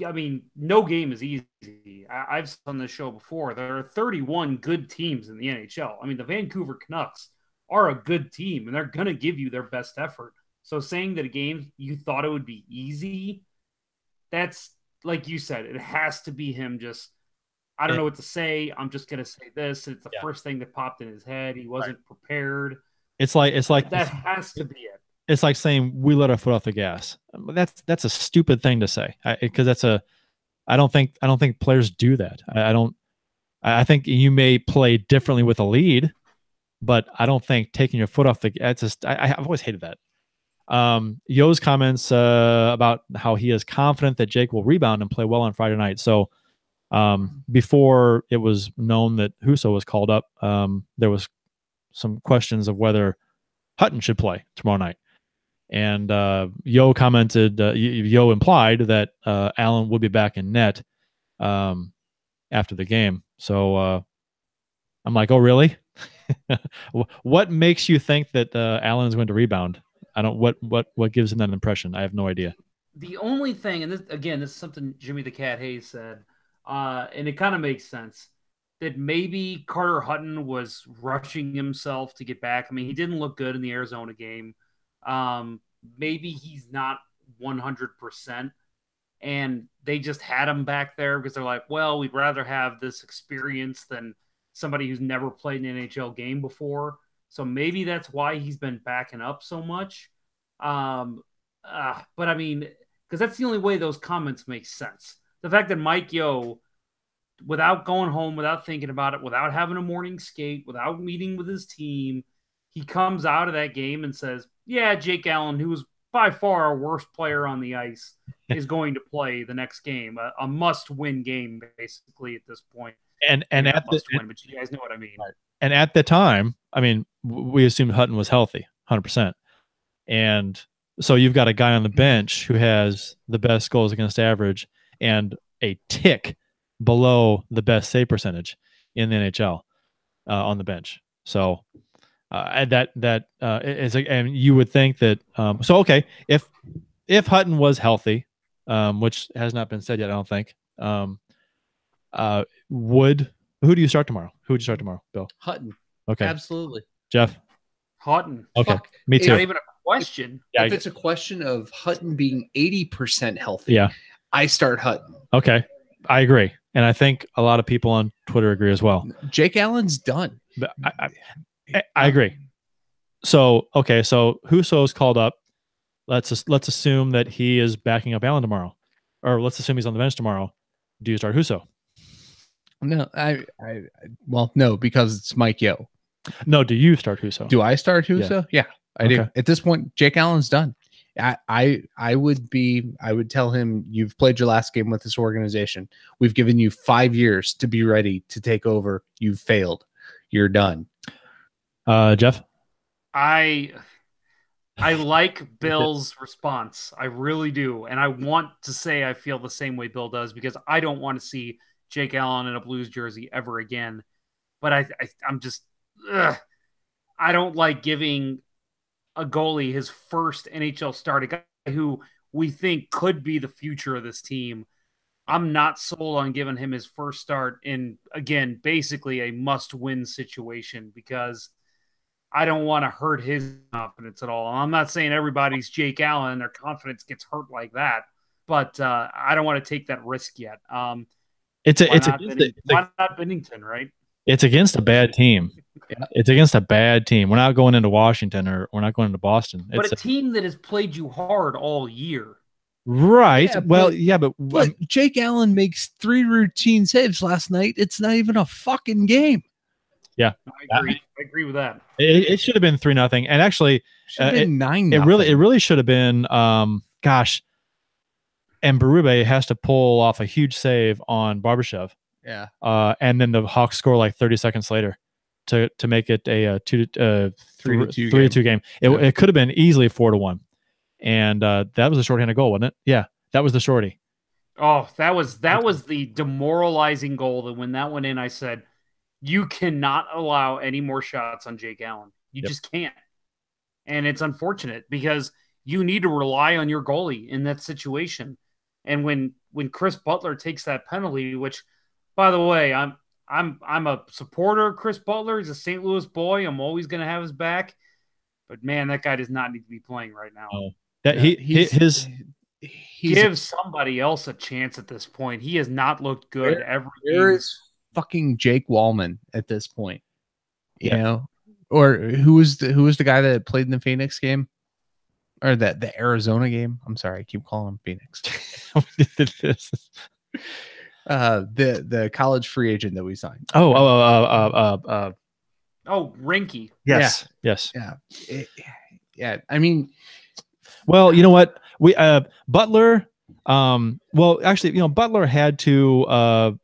I mean, no game is easy. I've said on this show before, there are 31 good teams in the NHL. I mean, the Vancouver Canucks are a good team, and they're going to give you their best effort. So saying that a game you thought it would be easy, that's, like you said, it has to be him just, I don't know what to say. I'm just going to say this. It's the first thing that popped in his head. He wasn't prepared. It's like that has to be it. It's like saying we let our foot off the gas. That's a stupid thing to say because I don't think players do that. I think you may play differently with a lead, but I don't think taking your foot off the gas. I've always hated that. Yo's comments about how he is confident that Jake will rebound and play well on Friday night. So before it was known that Husso was called up, there was some questions of whether Hutton should play tomorrow night. And Yo commented, Yo implied that Allen would be back in net after the game. So I'm like, oh, really? What makes you think that Allen is going to rebound? I don't. What gives him that impression? I have no idea. The only thing, and this is something Jimmy the Cat Hayes said, and it kind of makes sense, that maybe Carter Hutton was rushing himself to get back. I mean, he didn't look good in the Arizona game. Maybe he's not 100%, and they just had him back there because they're like, well, we'd rather have this experience than somebody who's never played an NHL game before. So maybe that's why he's been backing up so much. But I mean, because that's the only way those comments make sense. The fact that Mike Yeo, without going home, without thinking about it, without having a morning skate, without meeting with his team, he comes out of that game and says, yeah, Jake Allen, who was by far our worst player on the ice, is going to play the next game, a must-win game, basically, at this point. And at must-win, but you guys know what I mean. Right. And at the time, I mean, we assumed Hutton was healthy, 100%. And so you've got a guy on the bench who has the best goals against average and a tick below the best save percentage in the NHL on the bench. So and you would think that so okay, if Hutton was healthy, which has not been said yet, I don't think, who do you start tomorrow? Who would you start tomorrow, Bill? Hutton. Okay. Absolutely. Jeff? Hutton. Okay, Fuck. me It's too. not even a question. Yeah, If it's a question of Hutton being 80% healthy, yeah. I start Hutton. Okay, I agree, and I think a lot of people on Twitter agree as well. Jake Allen's done. But I agree. So okay, so Husso's called up. Let's assume that he is backing up Allen tomorrow, or let's assume he's on the bench tomorrow. Do you start Husso? No, well, no, because it's Mike Yo. No, do you start Husso? Do I start Husso? Yeah, I do. Okay. At this point, Jake Allen's done. I would tell him, you've played your last game with this organization. We've given you 5 years to be ready to take over. You've failed. You're done. Jeff? I like Bill's response. I really do. And I want to say I feel the same way Bill does, because I don't want to see Jake Allen in a Blues jersey ever again. But I'm just, I don't like giving a goalie his first NHL start, a guy who we think could be the future of this team. I'm not sold on giving him his first start in, again, basically a must-win situation, because I don't want to hurt his confidence at all. I'm not saying everybody's Jake Allen and their confidence gets hurt like that, but I don't want to take that risk yet. Why not Bennington, right? It's against a bad team. Yeah. It's against a bad team. We're not going into Washington, or we're not going into Boston. But a team that has played you hard all year. Right. Yeah, but Jake Allen makes 3 routine saves last night. It's not even a fucking game. Yeah, I agree with that. It should have been 3-0, and actually, should have been 9-0. It really should have been. Gosh, and Berube has to pull off a huge save on Barbashev. Yeah. And then the Hawks score like 30 seconds later to make it a 3-2 game. It could have been easily 4-1, and that was a shorthanded goal, wasn't it? Yeah, that was the shorty. Oh, that was the demoralizing goal. That when that went in, I said, you cannot allow any more shots on Jake Allen. You just can't. And it's unfortunate, because you need to rely on your goalie in that situation. And when Chris Butler takes that penalty, which, by the way, I'm a supporter of Chris Butler. He's a St. Louis boy. I'm always going to have his back. But man, that guy does not need to be playing right now. Oh, that give somebody else a chance at this point. He has not looked good every game. Where is fucking Jake Wallman at this point? You know, or who was the guy that played in the Phoenix game, or the Arizona game? I'm sorry, I keep calling him Phoenix. The college free agent that we signed. Oh, Rinky. Yes. Yeah. Yes. Yeah. I mean, well, you know what? We Butler. Well, actually, Butler had to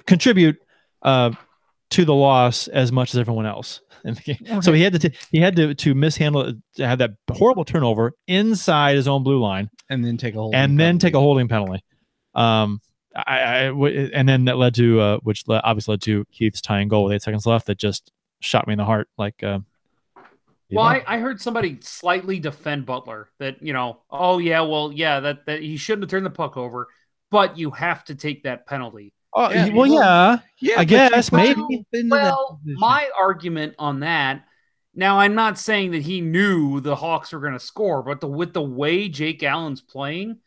contribute to the loss as much as everyone else in the game. Okay. So he had to mishandle, to have that horrible turnover inside his own blue line, and then take a holding penalty. And then that led to which obviously led to Keith's tying goal with 8 seconds left. That just shot me in the heart. I heard somebody slightly defend Butler that, that he shouldn't have turned the puck over, but you have to take that penalty. Oh, yeah, I guess maybe. Well, my argument on that. Now, I'm not saying that he knew the Hawks were going to score, but with the way Jake Allen's playing,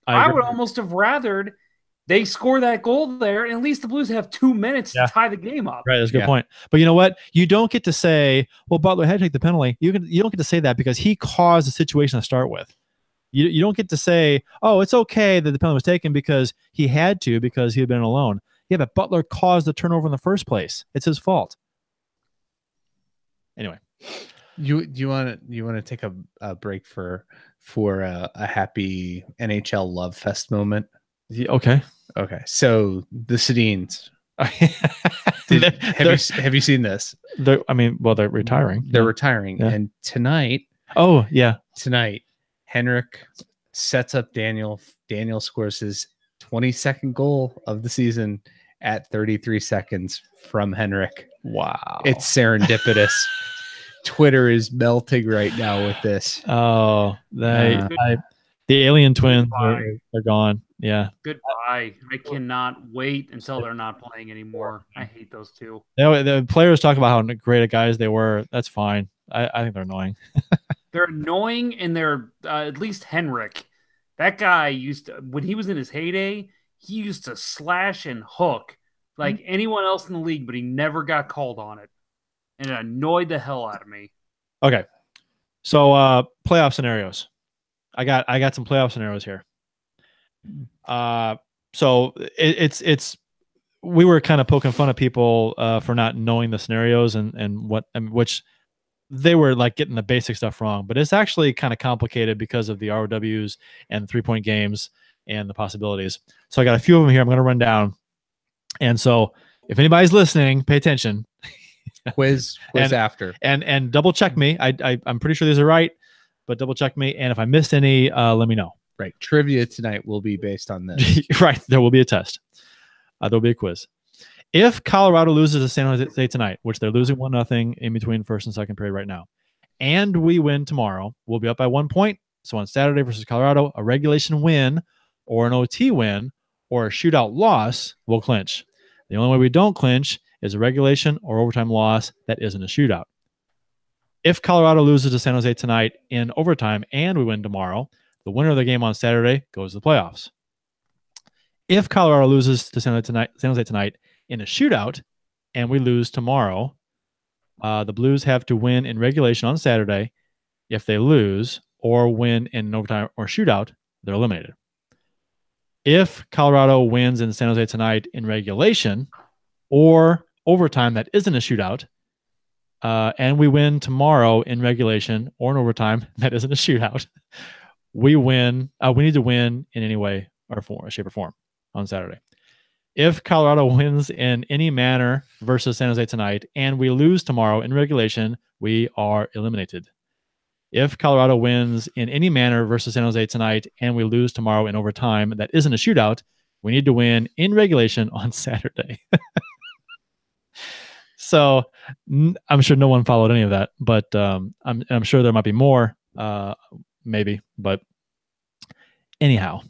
I would almost have rathered they score that goal there, and at least the Blues have 2 minutes to tie the game up. Right, that's a good point. But you know what? You don't get to say, well, Butler had to take the penalty. You don't get to say that because he caused the situation to start with. You don't get to say, oh, it's okay that the penalty was taken because he had to, because he had been alone. Yeah, but Butler caused the turnover in the first place. It's his fault. Anyway. You want to take a break for a happy NHL love fest moment? Okay. So the Sedins. Have you seen this? They're retiring. They're retiring, and tonight. Oh yeah, tonight. Henrik sets up Daniel. Daniel scores his 22nd goal of the season at 33 seconds from Henrik. Wow. It's serendipitous. Twitter is melting right now with this. Oh, the alien twins are gone. Yeah. Goodbye. I cannot wait until they're not playing anymore. I hate those two. The players talk about how great guys they were. That's fine. I think they're annoying. They're annoying, and they're at least Henrik. That guy used to, when he was in his heyday, he used to slash and hook like anyone else in the league, but he never got called on it. And it annoyed the hell out of me. Okay. So playoff scenarios. I got some playoff scenarios here. So it's we were kind of poking fun at people for not knowing the scenarios and which they were like getting the basic stuff wrong, but it's actually kind of complicated because of the ROWs and 3-point games and the possibilities. So I got a few of them here. I'm going to run down. And so if anybody's listening, pay attention. Quiz after and double check me. I'm pretty sure these are right, but double check me. And if I missed any, let me know. Right. Trivia tonight will be based on this. Right. There will be a test. There'll be a quiz. If Colorado loses to San Jose tonight, which they're losing 1-0 in between first and second period right now, and we win tomorrow, we'll be up by 1 point. So on Saturday versus Colorado, a regulation win or an OT win or a shootout loss will clinch. The only way we don't clinch is a regulation or overtime loss that isn't a shootout. If Colorado loses to San Jose tonight in overtime and we win tomorrow, the winner of the game on Saturday goes to the playoffs. If Colorado loses to San Jose tonight in a shootout and we lose tomorrow, the Blues have to win in regulation on Saturday. If they lose or win in an overtime or shootout, they're eliminated. If Colorado wins in San Jose tonight in regulation or overtime that isn't a shootout, and we win tomorrow in regulation or in overtime that isn't a shootout, we win. We need to win in any way or form, shape or form on Saturday. If Colorado wins in any manner versus San Jose tonight and we lose tomorrow in regulation, we are eliminated. If Colorado wins in any manner versus San Jose tonight and we lose tomorrow in overtime that isn't a shootout, we need to win in regulation on Saturday. So I'm sure no one followed any of that, but I'm sure there might be more, maybe. But anyhow,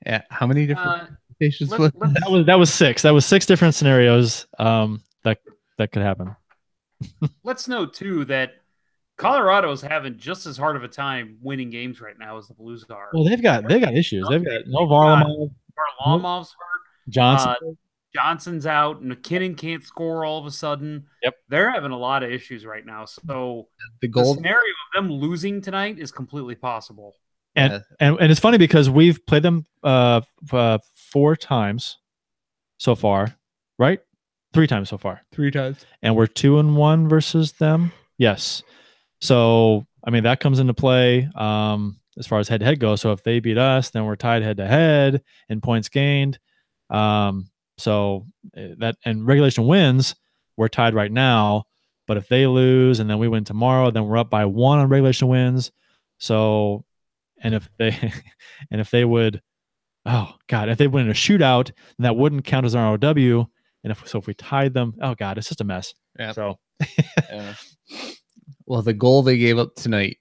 yeah. How many different? That was 6. That was 6 different scenarios that could happen. Let's note too that Colorado's having just as hard of a time winning games right now as the Blues are. Well, they've got issues. They've got no Varlamov. Varlamov's hurt. Johnson's out. McKinnon can't score all of a sudden. Yep. They're having a lot of issues right now. So the scenario of them losing tonight is completely possible. And it's funny because we've played them 4 times so far, right? 3 times so far. 3 times. And we're 2-1 versus them. Yes. So, I mean, that comes into play as far as head-to-head goes. So if they beat us, then we're tied head-to-head in points gained. So that and regulation wins, we're tied right now. But if they lose and then we win tomorrow, then we're up by 1 on regulation wins. So, and if they would, oh God, if they win in a shootout, then that wouldn't count as an ROW. And if we tied them, oh God, it's just a mess. Yeah. So, well, the goal they gave up tonight,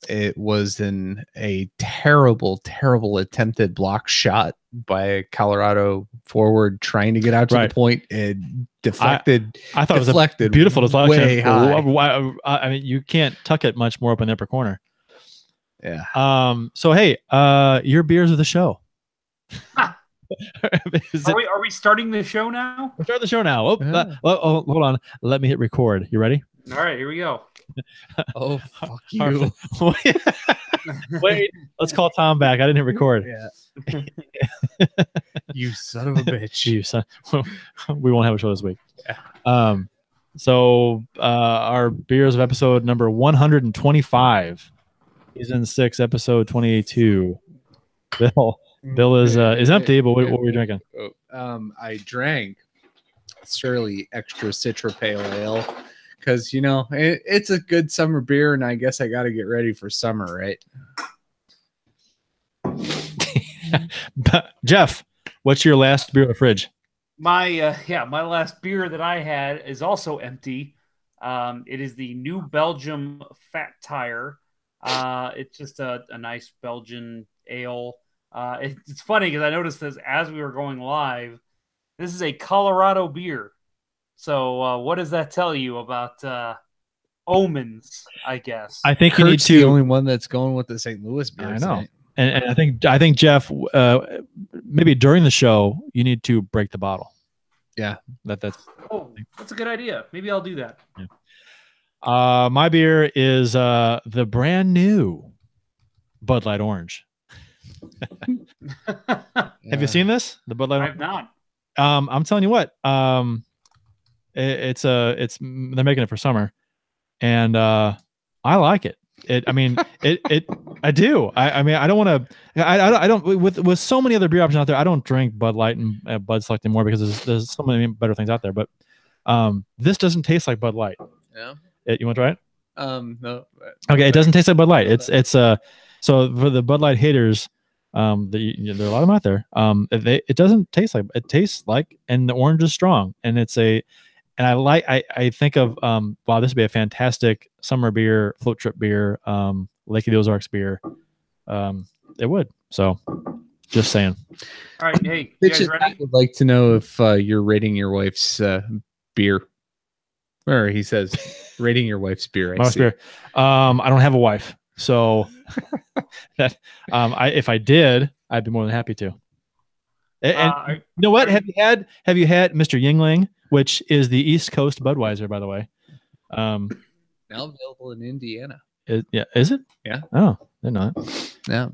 it was in a terrible, terrible attempted block shot by a Colorado forward trying to get out to the point. It deflected. I thought it was a beautiful deflection. Way high. I mean, you can't tuck it much more up in the upper corner. Yeah. So hey, your beers of the show. Are we starting the show now? We're starting the show now. Hold on. Let me hit record. You ready? All right, here we go. Oh, fuck you. Wait, let's call Tom back. I didn't hit record. Yeah. You son of a bitch. You son. We won't have a show this week. Yeah. So our beers of episode number 125. Season 6, episode 22. Bill is empty, but what were you drinking? I drank Shirley Extra Citra Pale Ale because, you know, it's a good summer beer, and I guess I got to get ready for summer, right? Jeff, what's your last beer in the fridge? My last beer that I had is also empty. It is the New Belgium Fat Tire. It's just a nice Belgian ale. It's funny because I noticed this as we were going live. This is a Colorado beer. So what does that tell you about omens, I guess. I think Kurt's you need to. the only one that's going with the St. Louis beer. I know, and I think Jeff, maybe during the show you need to break the bottle. Yeah, that's a good idea. Maybe I'll do that. Yeah. My beer is the brand new Bud Light Orange. Have you seen this? The Bud Light Orange? I've not. I'm telling you what. It's they're making it for summer, and I like it. I do. I mean, I don't want to. I don't. With so many other beer options out there, I don't drink Bud Light and Bud Select anymore because there's so many better things out there. But this doesn't taste like Bud Light. Yeah. You want to try it? No. Okay, it doesn't taste like Bud Light. It's so for the Bud Light haters, there are a lot of them out there. It doesn't taste like it tastes like, and the orange is strong, and I think of wow, this would be a fantastic summer beer, float trip beer, Lake of the Ozarks beer. It would. So, just saying. All right, hey, you guys ready? I would like to know if you're rating your wife's beer. Or he says, rating your wife's beer. My wife's beer. I don't have a wife, so that if I did, I'd be more than happy to. And you know what? Have you had Mr. Yingling, which is the East Coast Budweiser, by the way? Now available in Indiana. Is it? Yeah. Oh, they're not. Yeah.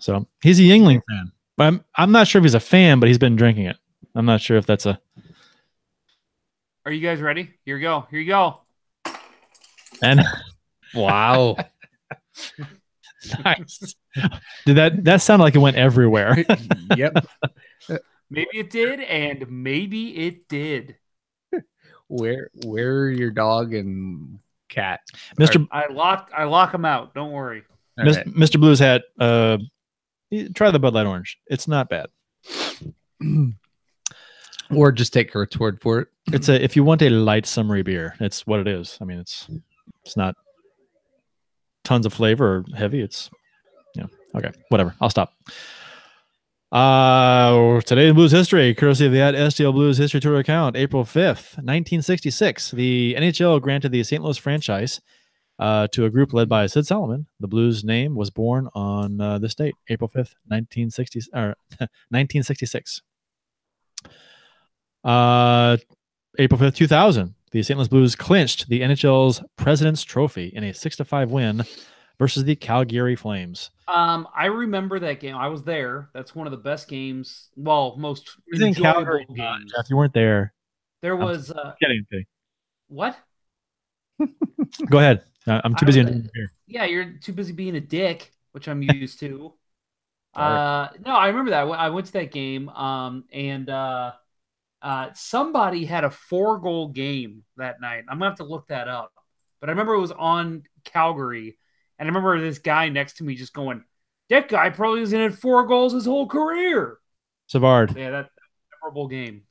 So he's a Yingling fan, but I'm not sure if he's a fan, but he's been drinking it. I'm not sure if that's a. Are you guys ready? Here you go. Here you go. And wow. Nice. Did that sound like it went everywhere? Yep. Maybe it did, and maybe it did. Where are your dog and cat? Mr. I lock them out. Don't worry. Right. Mr. Blues Hat, try the Bud Light Orange. It's not bad. Or just take Kurt's word for it. It's if you want a light summery beer, it's what it is. I mean, it's not tons of flavor or heavy. It's okay, whatever. I'll stop. Today's Blues history, courtesy of the @STL Blues History Tour account, April 5th, 1966. The NHL granted the St. Louis franchise to a group led by Sid Solomon. The Blues name was born on this date, April 5th, 1966. April 5th, 2000, the St. Louis Blues clinched the NHL's President's Trophy in a 6-5 win versus the Calgary Flames. I remember that game. I was there. That's one of the best games. Well, most enjoyable games. Jeff, you weren't there. There was what? Go ahead. I'm too busy in here. Yeah, you're too busy being a dick, which I'm used to. No, I remember that. I went to that game, and somebody had a 4-goal game that night. I'm gonna have to look that up. But I remember it was on Calgary, and I remember this guy next to me just going, "That guy probably hasn't had 4 goals his whole career." Savard. Yeah, that memorable game.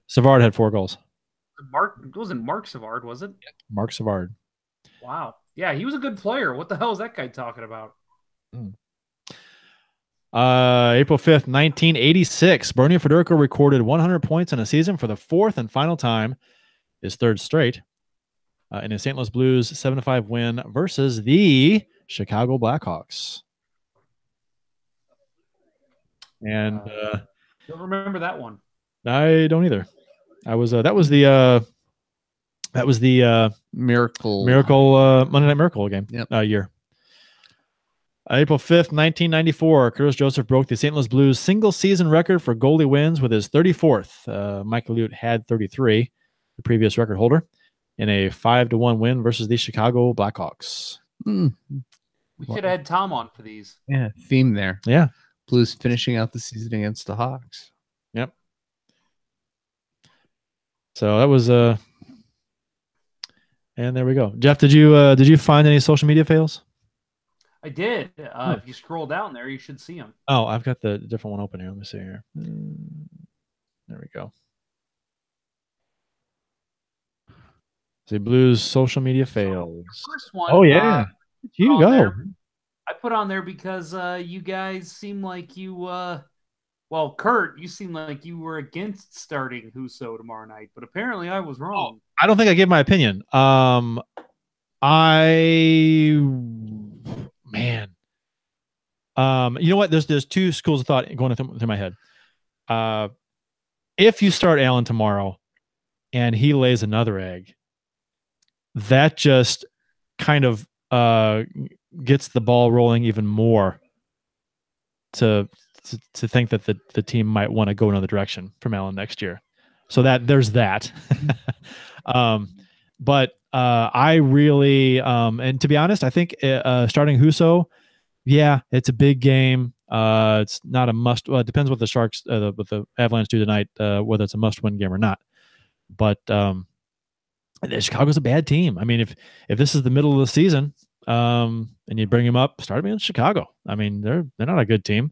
Savard had 4 goals. It wasn't Mark Savard, was it? Mark Savard. Wow. Yeah, he was a good player. What the hell is that guy talking about? April 5th, 1986. Bernie Fedorko recorded 100 points in a season for the 4th and final time, his 3rd straight, in a St. Louis Blues 7-5 win versus the Chicago Blackhawks. And don't remember that one. I don't either. That was the Miracle Monday Night Miracle game. Yep. Year. April 5th, 1994, Curtis Joseph broke the St. Louis Blues single-season record for goalie wins with his 34th. Michael Lute had 33, the previous record holder, in a 5-1 win versus the Chicago Blackhawks. We should have had Tom on for these. Yeah, theme there. Yeah. Blues finishing out the season against the Hawks. Yep. So that was and there we go. Jeff, did you find any social media fails? I did. If you scroll down there, you should see them. Oh, I've got the different one open here. Let me see here. There we go. See, Blues social media fails. First one. Oh yeah, you go. There. I put on there because you guys seem like you. Well, Curt, you seem like you were against starting Husso tomorrow night, but apparently I was wrong. I don't think I gave my opinion. Man. You know what? There's two schools of thought going through my head. If you start Allen tomorrow and he lays another egg, that just kind of gets the ball rolling even more to think that the team might want to go another direction from Allen next year. So that there's that. But I really and to be honest, I think starting Huso, yeah, it's a big game. It's not a must. Well, it depends what the Sharks, what the Avalanche do tonight, whether it's a must-win game or not. But Chicago's a bad team. I mean, if this is the middle of the season, and you bring him up, start him in Chicago. I mean, they're not a good team.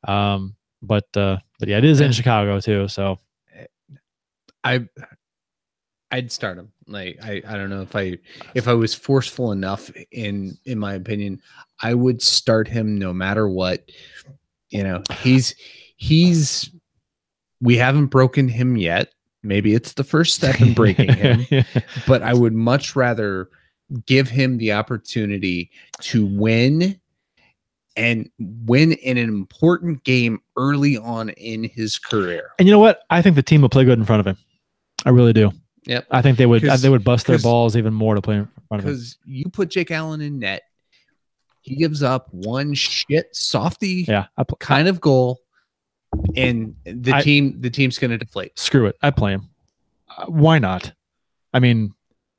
But yeah, it is in Chicago too. So I'd start him. Like I don't know if I was forceful enough in my opinion, I would start him no matter what. You know, we haven't broken him yet. Maybe it's the first step in breaking him, but I would much rather give him the opportunity to win and win in an important game early on in his career. And you know what? I think the team will play good in front of him. I really do. Yep. I think they would bust their balls even more to play in front of him. Because you put Jake Allen in net, he gives up one softy kind of goal, and the team's going to deflate. Screw it. I play him. Why not? I mean,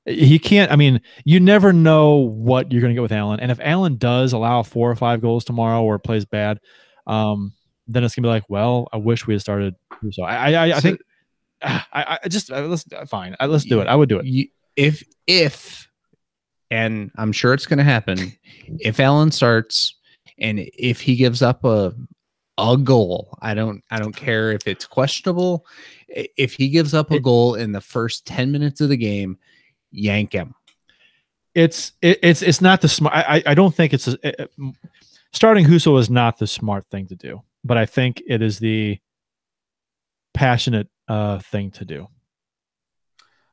he can't. I mean, you never know what you're going to get with Allen. And if Allen does allow 4 or 5 goals tomorrow or plays bad, then it's going to be like, well, I wish we had started. So I think let's fine. Let's do it. I would do it. If and I'm sure it's going to happen. If Allen starts and if he gives up a goal, I don't care if it's questionable. If he gives up a goal in the first 10 minutes of the game, yank him. It's not the smart. I don't think it's starting Huso is not the smart thing to do, but I think it is the passionate thing to do.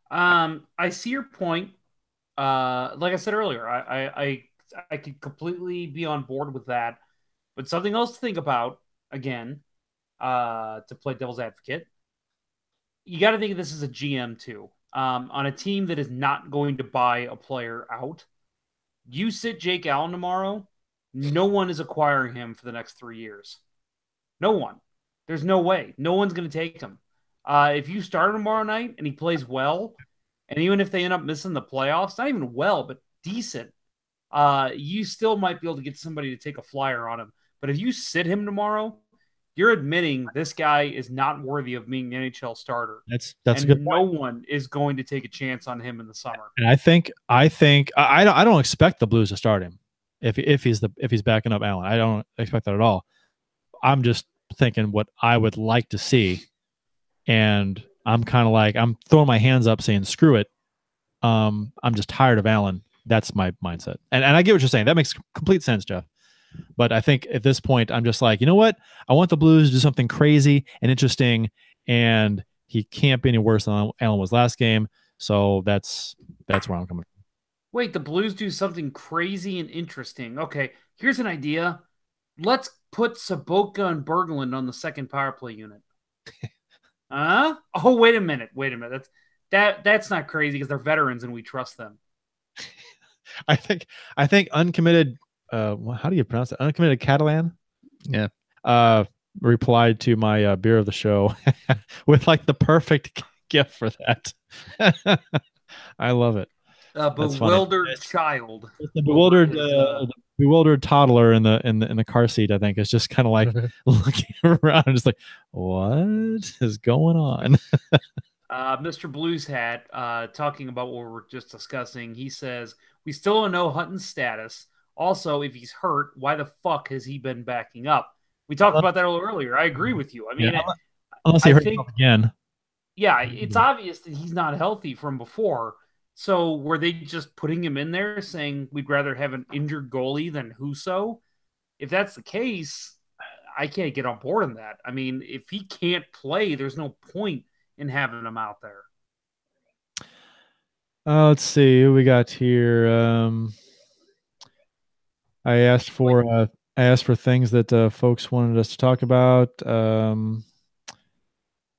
I see your point. Like I said earlier, I could completely be on board with that. But something else to think about, again, to play devil's advocate, you got to think of this as a GM too. On a team that is not going to buy a player out, you sit Jake Allen tomorrow, no one is acquiring him for the next 3 years. No one. There's no way. No one's going to take him. If you start him tomorrow night and he plays well, and even if they end up missing the playoffs, not even well, but decent, you still might be able to get somebody to take a flyer on him. But if you sit him tomorrow, you're admitting this guy is not worthy of being an NHL starter. That's a good point. No one is going to take a chance on him in the summer. And I don't expect the Blues to start him if he's backing up Allen. I don't expect that at all. I'm just thinking what I would like to see, and I'm kind of like I'm throwing my hands up saying screw it. I'm just tired of Allen. That's my mindset, and I get what you're saying. That makes complete sense, Jeff. But I think at this point, I'm just like, you know what? I want the Blues to do something crazy and interesting, and he can't be any worse than Allen was last game. So that's where I'm coming from. Wait, the Blues do something crazy and interesting. Okay, here's an idea. Let's put Saboka and Berglund on the second power play unit. Oh, wait a minute. That's not crazy because they're veterans and we trust them. I think uncommitted. How do you pronounce it? Uncommitted Catalan. Yeah. Replied to my beer of the show with like the perfect gift for that. I love it. Bewildered child. The bewildered toddler in the car seat. I think is just kind of like looking around, and just like, what is going on? Mr. Blues Hat, talking about what we were just discussing. He says we still don't know Hutton's status. Also, if he's hurt, why the fuck has he been backing up? We talked about that a little earlier. I agree with you. I mean, unless he hurt himself again. Yeah, it's obvious that he's not healthy from before. So were they just putting him in there saying we'd rather have an injured goalie than Huso? If that's the case, I can't get on board on that. I mean, if he can't play, there's no point in having him out there. Let's see who we got here. I asked for things that folks wanted us to talk about.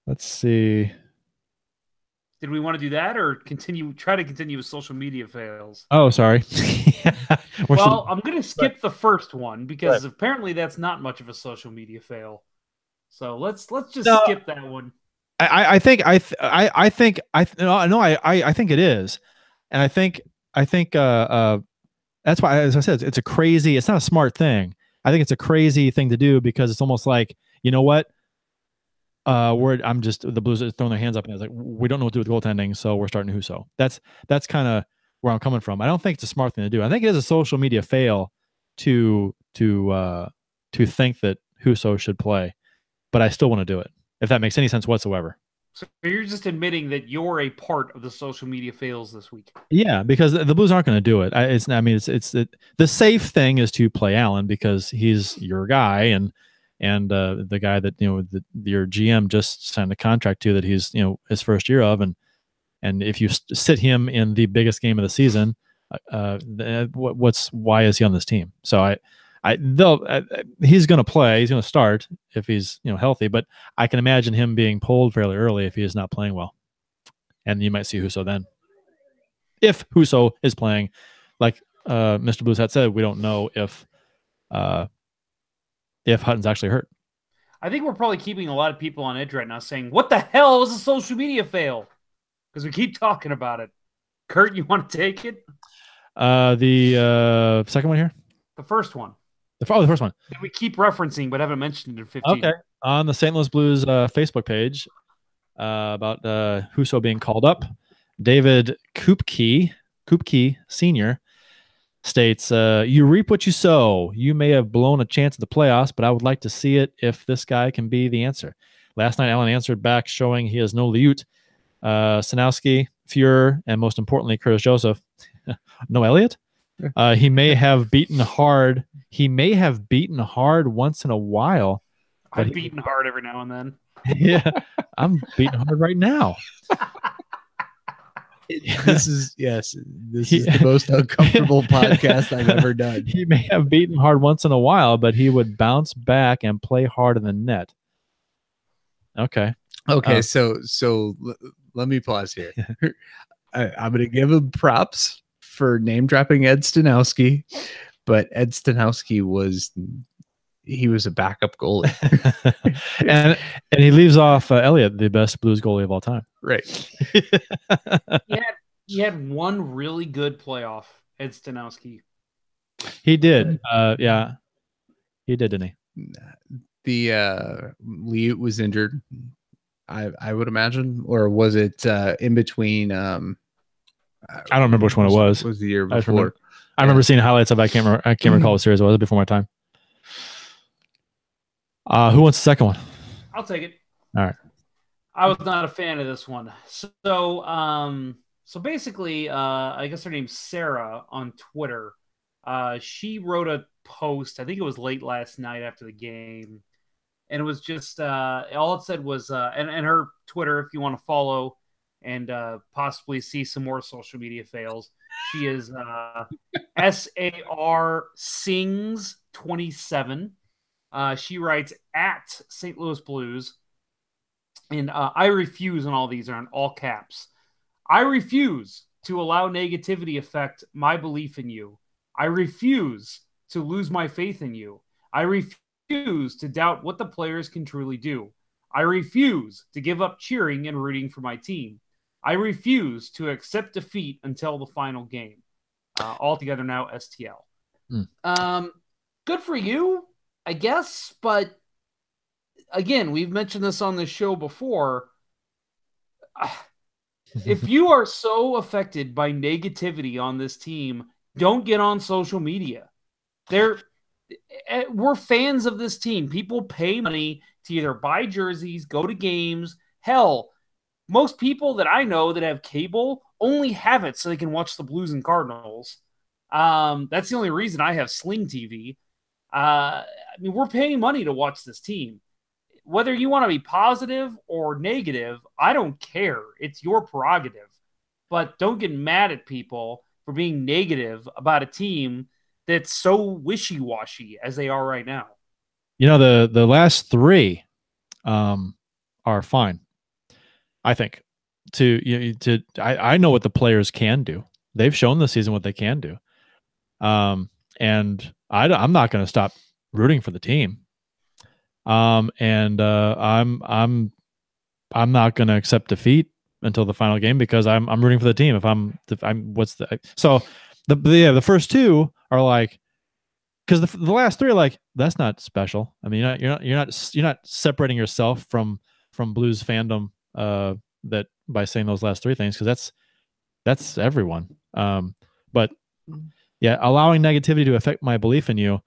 Let's see. Did we want to do that or try to continue with social media fails? Oh, sorry. Well, I'm going to skip the first one because apparently that's not much of a social media fail. So let's just skip that one. I think it is, and I think that's why, as I said, it's not a smart thing. I think it's a crazy thing to do because it's almost like, you know what? The Blues are throwing their hands up and it's like, we don't know what to do with goaltending, so we're starting Husso. That's kind of where I'm coming from. I don't think it's a smart thing to do. I think it is a social media fail to think that Husso should play, but I still want to do it, if that makes any sense whatsoever. So you're just admitting that you're a part of the social media fails this week. Yeah, because the Blues aren't going to do it. The safe thing is to play Allen because he's your guy and the guy that your GM just signed a contract to that he's his first year of, and if you sit him in the biggest game of the season, why is he on this team? So he's going to play. He's going to start if he's healthy, but I can imagine him being pulled fairly early if he is not playing well, and you might see Husso then. If Husso is playing, like Mr. Blues had said, we don't know if Hutton's actually hurt. I think we're probably keeping a lot of people on edge right now, saying, "What the hell was a social media fail?" Because we keep talking about it. Curt, you want to take it? The second one here. The first one. The first one. That we keep referencing, but haven't mentioned it in 15. Okay. On the St. Louis Blues Facebook page about Husso being called up, David Kupke Sr. states, you reap what you sow. You may have blown a chance at the playoffs, but I would like to see it if this guy can be the answer. Last night, Allen answered back showing he has no Liut, Sanowski, Fuhrer, and most importantly, Curtis Joseph. No Elliott? He may have beaten hard. He may have beaten hard once in a while. I've beaten hard every now and then. Yeah, I'm beating hard right now. This is the most uncomfortable podcast I've ever done. He may have beaten hard once in a while, but he would bounce back and play hard in the net. Okay. So let me pause here. I'm going to give him props for name dropping Ed Stanowski, but Ed Stanowski was a backup goalie, and he leaves off Elliott, the best Blues goalie of all time. Right. He had one really good playoff, Ed Stanowski. He did. Yeah, he did, didn't he? The Liut was injured, I would imagine, or was it in between? I don't remember which one it was. It was the year before. I remember seeing highlights of it. I can't recall what series it was before my time. Who wants the second one? I'll take it. All right. I was not a fan of this one. So basically, I guess her name's Sarah on Twitter. She wrote a post, I think it was late last night after the game. And it was just, all it said was, and her Twitter, if you want to follow and possibly see some more social media fails, she is SAR Sings 27. She writes at St. Louis Blues. And I refuse, and all these are in all caps. I refuse to allow negativity affect my belief in you. I refuse to lose my faith in you. I refuse to doubt what the players can truly do. I refuse to give up cheering and rooting for my team. I refuse to accept defeat until the final game. Altogether now STL. Good for you, I guess, but again, we've mentioned this on the show before. If you are so affected by negativity on this team, don't get on social media. We're fans of this team. People pay money to either buy jerseys, go to games. Hell, most people that I know that have cable only have it so they can watch the Blues and Cardinals. That's the only reason I have Sling TV. We're paying money to watch this team. Whether you want to be positive or negative, I don't care. It's your prerogative. but don't get mad at people for being negative about a team that's so wishy-washy as they are right now. You know, the last three are fine, I think. I know what the players can do. They've shown this season what they can do. And I'm not going to stop rooting for the team. I'm not going to accept defeat until the final game because I'm rooting for the team. The first two are like, because the last three are like, that's not special. I mean, you're not separating yourself from Blues fandom that by saying those last three things, because that's everyone. But yeah, allowing negativity to affect my belief in you,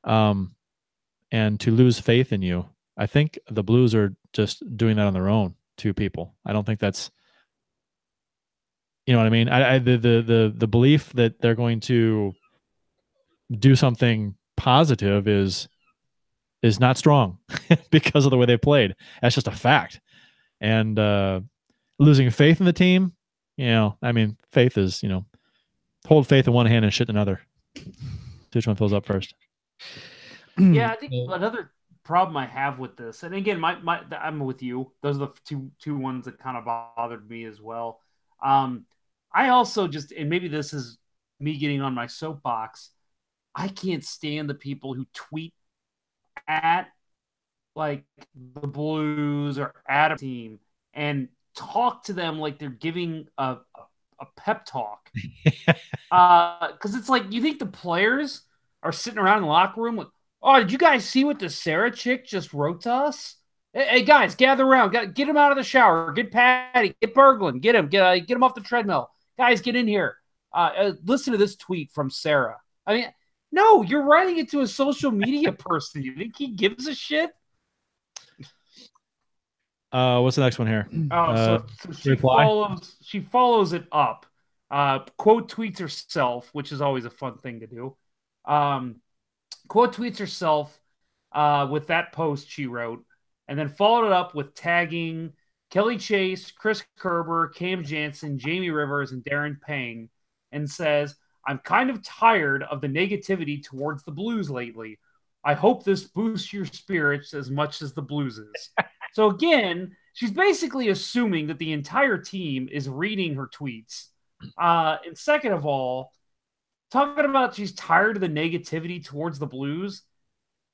and to lose faith in you. I think the Blues are just doing that on their own to people. I don't think that's, you know what I mean? The belief that they're going to do something positive is not strong because of the way they played. That's just a fact. And losing faith in the team, faith is, hold faith in one hand and shit in another. Which one fills up first? Yeah, I think another problem I have with this, and again, I'm with you. Those are the two ones that kind of bothered me as well. I also and maybe this is me getting on my soapbox, I can't stand the people who tweet at like the Blues or at a team and talk to them like they're giving a pep talk. Because it's like, you think the players are sitting around in the locker room like, oh, did you guys see what the Sarah chick just wrote to us? Hey guys, gather around. Get him out of the shower. Get Patty. Get Berglund. Get him off the treadmill. Guys, get in here. Listen to this tweet from Sarah. I mean, no, you're writing it to a social media person. You think he gives a shit? What's the next one here? So she follows it up. Quote tweets herself, which is always a fun thing to do. Quote tweets herself with that post she wrote, and then followed it up with tagging Kelly Chase, Chris Kerber, Cam Jansen, Jamie Rivers, and Darren Pang, and says, I'm kind of tired of the negativity towards the Blues lately. I hope this boosts your spirits as much as the Blues'. So again, she's basically assuming that the entire team is reading her tweets. And second of all, talking about she's tired of the negativity towards the Blues.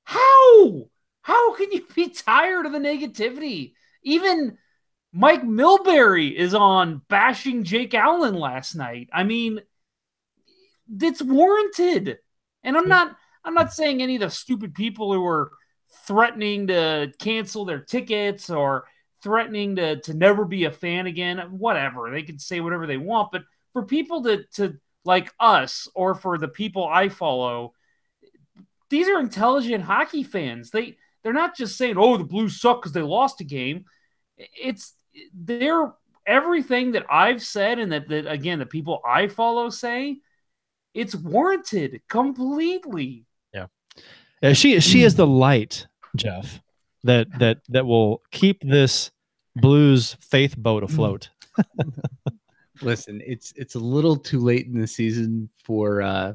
How? How can you be tired of the negativity? Even Mike Milbury is on bashing Jake Allen last night. I mean, it's warranted. And I'm not saying any of the stupid people who are threatening to cancel their tickets or threatening to never be a fan again, whatever. They can say whatever they want, but for people to like us, or for the people I follow, these are intelligent hockey fans. They're not just saying, oh, the Blues suck because they lost a game. They're everything that I've said, and that again, the people I follow say, it's warranted completely. Yeah, she is the light, Jeff, that will keep this Blues faith boat afloat. Listen, it's a little too late in the season for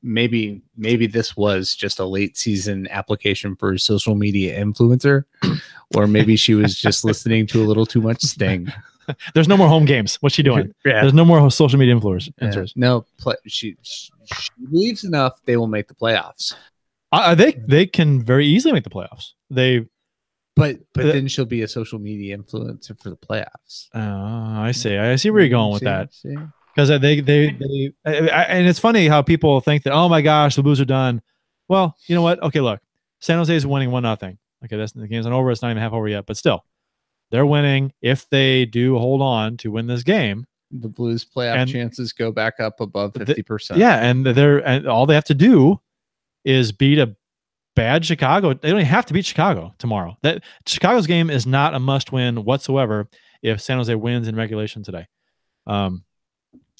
maybe this was just a late season application for a social media influencer, or maybe she was just listening to a little too much Sting. There's no more home games. What's she doing? Yeah. There's no more social media influencers. No, she believes enough they will make the playoffs. They can very easily make the playoffs. But then she'll be a social media influencer for the playoffs. I see where you're going with that. Because and it's funny how people think that, oh my gosh, the Blues are done. Well, you know what? Okay, look, San Jose is winning 1-0. Okay, the game's not over. It's not even half over yet, but still, they're winning. If they do hold on to win this game, the Blues playoff chances go back up above 50%. And all they have to do is beat a bad Chicago. They don't even have to beat Chicago tomorrow. That Chicago's game is not a must-win whatsoever if San Jose wins in regulation today.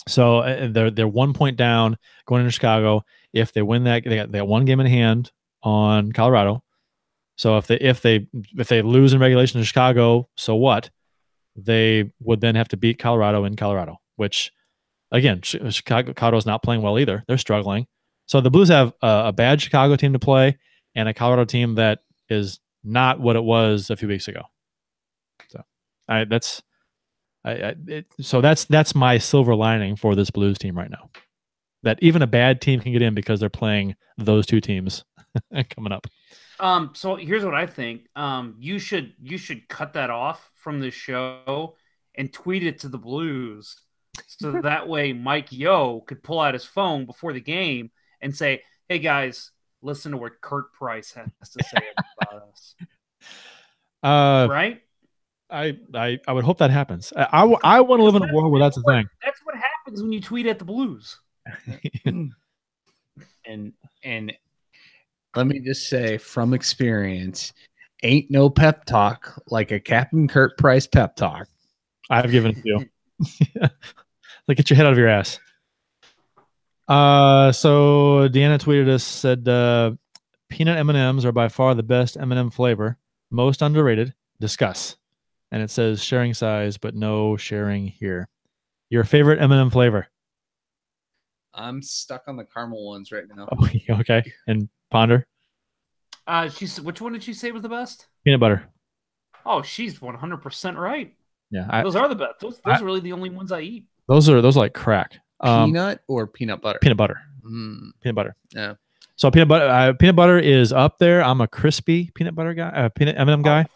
So they're 1 point down going into Chicago. If they win that, they got one game in hand on Colorado. So if they lose in regulation to Chicago, so what? they would then have to beat Colorado in Colorado, which, again, Colorado's not playing well either. They're struggling. So the Blues have a bad Chicago team to play and a Colorado team that is not what it was a few weeks ago. So that's my silver lining for this Blues team right now. That even a bad team can get in because they're playing those two teams coming up. So here's what I think. You should cut that off from this show and tweet it to the Blues, so that way Mike Yo could pull out his phone before the game and say, "Hey guys, listen to what Curt Price has to say about us." Right? I would hope that happens. I want to live in a world where that's a thing. That's what happens when you tweet at the Blues. and let me just say from experience, ain't no pep talk like a Captain Curt Price pep talk. I've given it to you. Like, get your head out of your ass. So Deanna tweeted us, said peanut M&Ms are by far the best M&M flavor, most underrated. Discuss. And it says sharing size, but no sharing here. Your favorite M&M flavor? I'm stuck on the caramel ones right now. Oh, okay. And Ponder? Which one did she say was the best? Peanut butter. Oh, she's 100% right. Yeah, those are the best. Those are really the only ones I eat. Those are like crack. Peanut or peanut butter? Peanut butter. Peanut butter. Yeah. So peanut butter is up there. I'm a crispy peanut butter guy. Peanut M&M guy.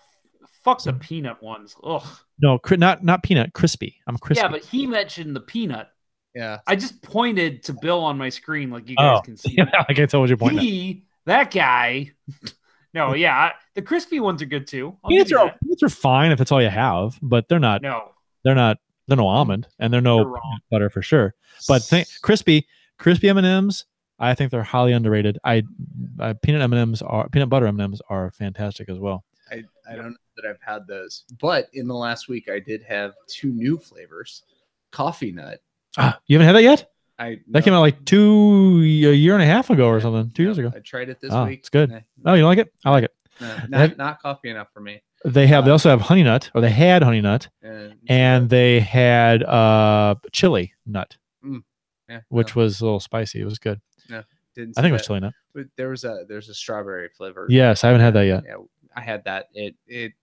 Fuck the peanut ones. Ugh. No, not peanut. Crispy. I'm crispy. Yeah, but he mentioned the peanut. Yeah. I just pointed to Bill on my screen, like you guys can see. Yeah, like I told you, pointing. That guy. No, yeah, the crispy ones are good too. Peanuts are fine if that's all you have, but they're not. No, they're not. They're no almond, and they're no peanut butter for sure. But crispy M&Ms, I think they're highly underrated. Peanut butter M&Ms are fantastic as well. I don't know that I've had those, but in the last week I did have 2 new flavors. Coffee nut. You haven't had that yet? That came out like a year and a half ago or something. 2 years ago. I tried it this week. It's good. Oh, you like it? I like it. Not coffee enough for me. They also have honey nut, or they had honey nut, and they had chili nut, which was a little spicy. It was good. No, I think it was chili nut. But there's a strawberry flavor. Yes, I haven't had that yet. Yeah, I had that. It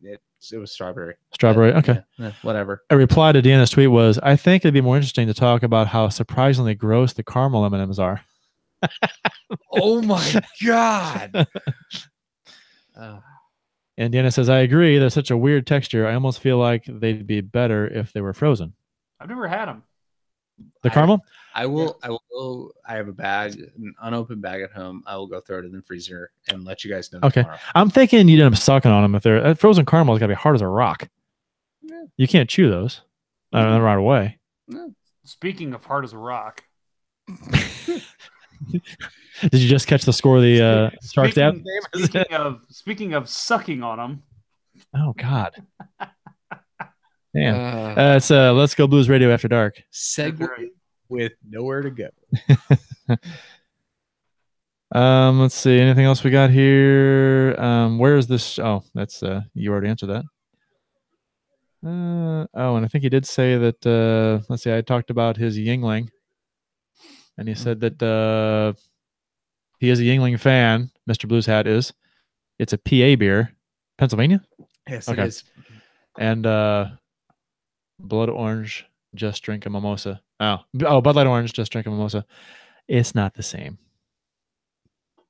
was strawberry. Strawberry. Okay. Whatever. A reply to Deanna's tweet was, "I think it'd be more interesting to talk about how surprisingly gross the caramel M&Ms are." Oh my god. And Deanna says, "I agree. They're such a weird texture. I almost feel like they'd be better if they were frozen." I've never had them. The caramel? I will. I have an unopened bag at home. I will go throw it in the freezer and let you guys know. Okay. Tomorrow. I'm thinking you'd end up sucking on them if they're frozen caramel. Is gotta be hard as a rock. Yeah. You can't chew those right away. Yeah. Speaking of hard as a rock. Did you just catch the score of the Sharks game? Speaking of sucking on them. Oh God. Damn. It's Let's Go Blues Radio After Dark. Segue with nowhere to go. Let's see. Anything else we got here? Where is this? Oh, that's you already answered that. And I think he did say that. Let's see. I talked about his Yingling, and he said that he is a Yingling fan. Mr. Blues Hat is. It's a PA beer, Pennsylvania. Yes, okay. It is. And Blood Orange, just drink a mimosa. Oh, Bud Light Orange, just drink a mimosa. It's not the same.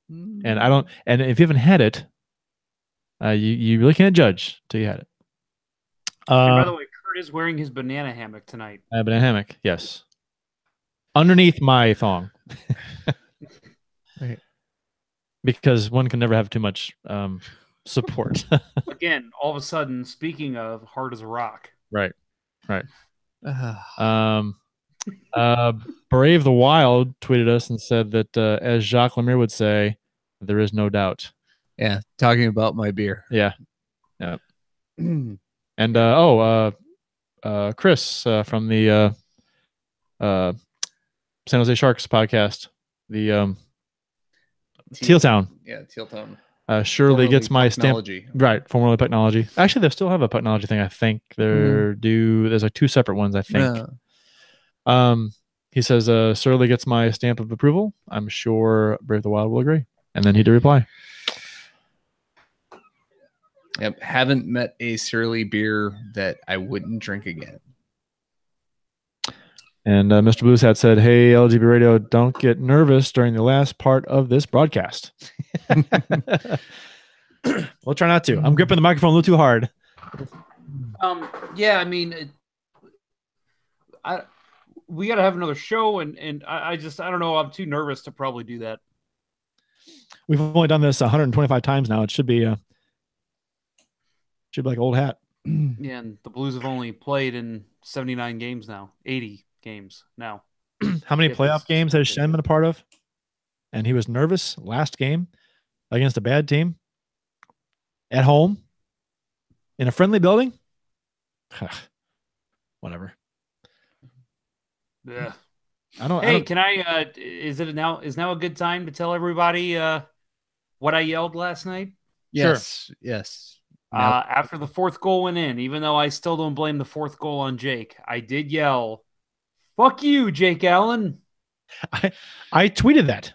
And I don't. And if you haven't had it, you really can't judge till you had it. By the way, Curt is wearing his banana hammock tonight. Banana hammock, yes. Underneath my thong. Because one can never have too much support. Again, all of a sudden, speaking of hard as a rock. Right. Brave the Wild tweeted us and said that, as Jacques Lemire would say, there is no doubt. Yeah, talking about my beer. Yeah. And Chris from the San Jose Sharks podcast, the Teal Town. Yeah, Teal Town. Shirley gets my technology. stamp. Right, formerly technology. Actually, they still have a technology thing. I think there's like 2 separate ones. I think. He says, Shirley gets my stamp of approval. I'm sure Brave the Wild will agree. And then he did reply. Yep, haven't met a Surly beer that I wouldn't drink again. And Mr. Blues had said, "Hey, LGB Radio, don't get nervous during the last part of this broadcast." We'll try not to. I'm gripping the microphone a little too hard. Yeah, I mean, we got to have another show, and I don't know. I'm too nervous to probably do that. We've only done this 125 times now. It should be like old hat. Yeah, and the Blues have only played in 79 games now, 80 games now. How many playoff games has Shen been a part of? And he was nervous last game against a bad team at home in a friendly building. Whatever. Yeah. Can I? Is now a good time to tell everybody what I yelled last night? Yes. Sure. Yes. After the 4th goal went in, even though I still don't blame the 4th goal on Jake, I did yell, "Fuck you, Jake Allen." I tweeted that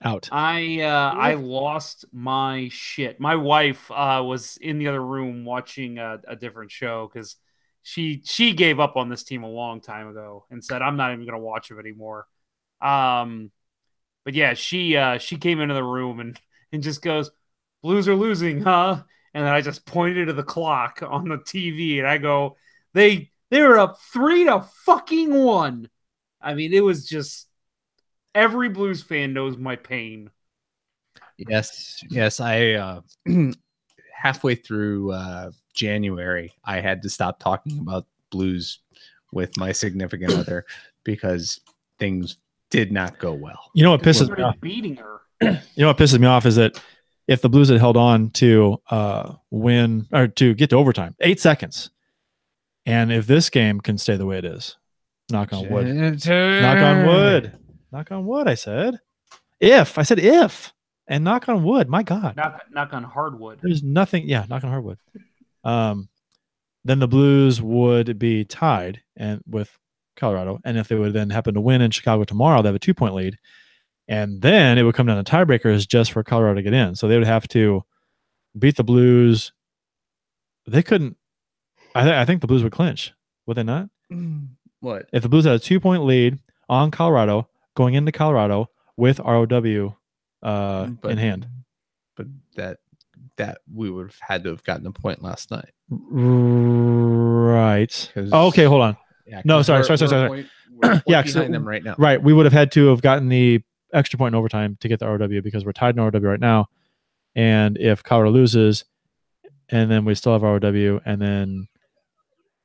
out. I lost my shit. My wife was in the other room watching a different show because she gave up on this team a long time ago and said, "I'm not even going to watch them anymore." But yeah, she came into the room and just goes, "Blues are losing, huh?" And then I just pointed to the clock on the TV and I go, they were up 3-1. I mean, it was just every Blues fan knows my pain. Yes. I halfway through January, I had to stop talking about Blues with my significant other because things did not go well. You know what pisses me off? Beating her. You know what pisses me off is that if the Blues had held on to win or to get to overtime, 8 seconds, and if this game can stay the way it is, knock on wood, knock on wood, knock on wood. I said if, and knock on wood. My God, knock on hardwood. There's nothing. Yeah, knock on hardwood. Then the Blues would be tied and with Colorado, and if they would then happen to win in Chicago tomorrow, they have a 2-point lead. And then it would come down to tiebreakers just for Colorado to get in. So they would have to beat the Blues. They couldn't. I think the Blues would clinch. Would they not? What? If the Blues had a 2-point lead on Colorado going into Colorado with ROW in hand. But that we would have had to have gotten a point last night. Right. Oh, okay, hold on. Yeah, no, sorry. Yeah, behind them right now. Right. We would have had to have gotten the extra point in overtime to get the ROW because we're tied in ROW right now. And if Colorado loses, and then we still have ROW, and then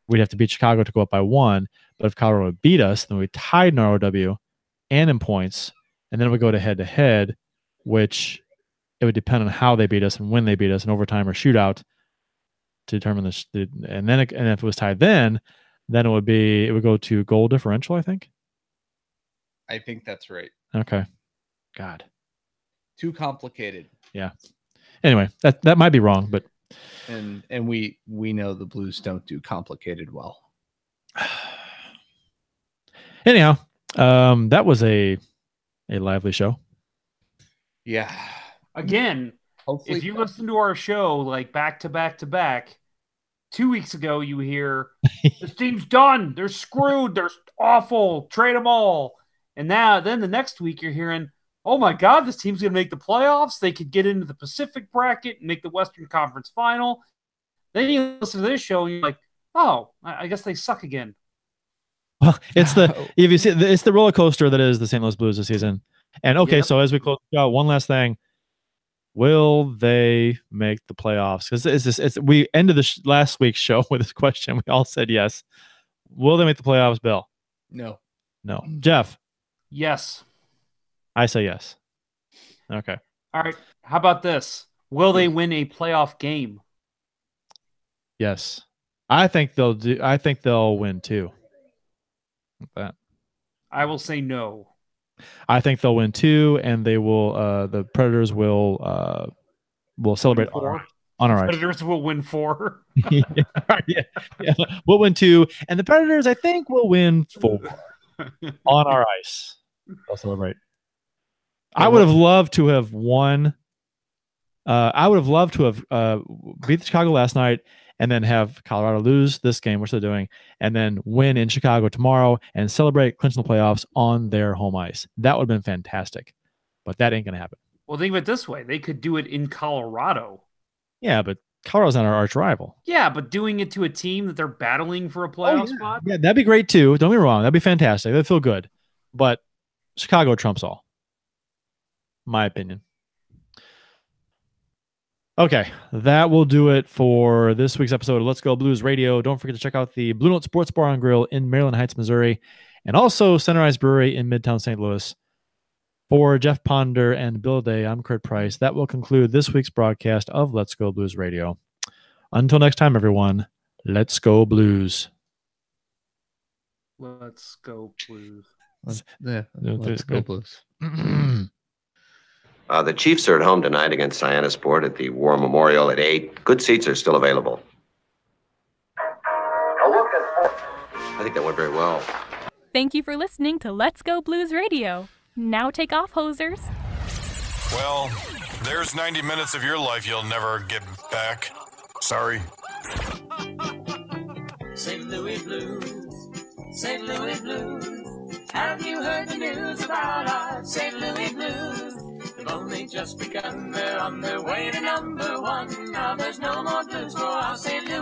we'd have to beat Chicago to go up by 1. But if Colorado would beat us, then we tied in ROW and in points, and then we go to head, which it would depend on how they beat us and when they beat us in overtime or shootout to determine this. And if it was tied, then it would go to goal differential. I think that's right. Okay. God. Too complicated. Yeah. Anyway, that might be wrong, but and we know the Blues don't do complicated well. Anyhow, that was a lively show. Yeah. Again, hopefully, if you listen to our show like back to back to back, 2 weeks ago you hear this team's done, they're screwed, they're awful, trade them all. And then the next week you're hearing, oh my God, this team's going to make the playoffs. They could get into the Pacific bracket and make the Western Conference final. Then you listen to this show and you're like, oh, I guess they suck again. Well, it's the roller coaster that is the St. Louis Blues this season. And okay, So as we close out, one last thing. Will they make the playoffs? Because we ended last week's show with this question. We all said yes. Will they make the playoffs, Bill? No. Jeff? Yes. I say yes. Okay. All right. How about this? Will they win a playoff game? Yes. I think they'll win too. Like that. I will say no. I think they'll win 2, and they will. The Predators will We'll celebrate on our ice. Predators will win 4. yeah. We'll win 2, and the Predators, I think, will win 4 on our ice. I'll celebrate. I would have loved to have won. I would have loved to have beat Chicago last night and then have Colorado lose this game, which they're doing, and then win in Chicago tomorrow and celebrate clinching the playoffs on their home ice. That would have been fantastic, but that ain't going to happen. Well, think of it this way. They could do it in Colorado. Yeah, but Colorado's not our arch rival. Yeah, but doing it to a team that they're battling for a playoff spot? Yeah, that'd be great too. Don't be wrong. That'd be fantastic. That'd feel good. But Chicago trumps all. My opinion. Okay, that will do it for this week's episode of Let's Go Blues Radio. Don't forget to check out the Blue Note Sports Bar and Grill in Maryland Heights, Missouri, and also Center Ice Brewery in Midtown St. Louis. For Jeff Ponder and Bill Day, I'm Curt Price. That will conclude this week's broadcast of Let's Go Blues Radio. Until next time, everyone, let's go Blues. Let's go Blues. Let's go Blues. The Chiefs are at home tonight against Cyanosport at the War Memorial at 8. Good seats are still available. I think that went very well. Thank you for listening to Let's Go Blues Radio. Now take off, hosers. Well, there's 90 minutes of your life you'll never get back. Sorry. St. Louis Blues, St. Louis Blues. Have you heard the news about our St. Louis Blues? They've only just begun, they're on their way to #1. Now there's no more blues for our St. Louis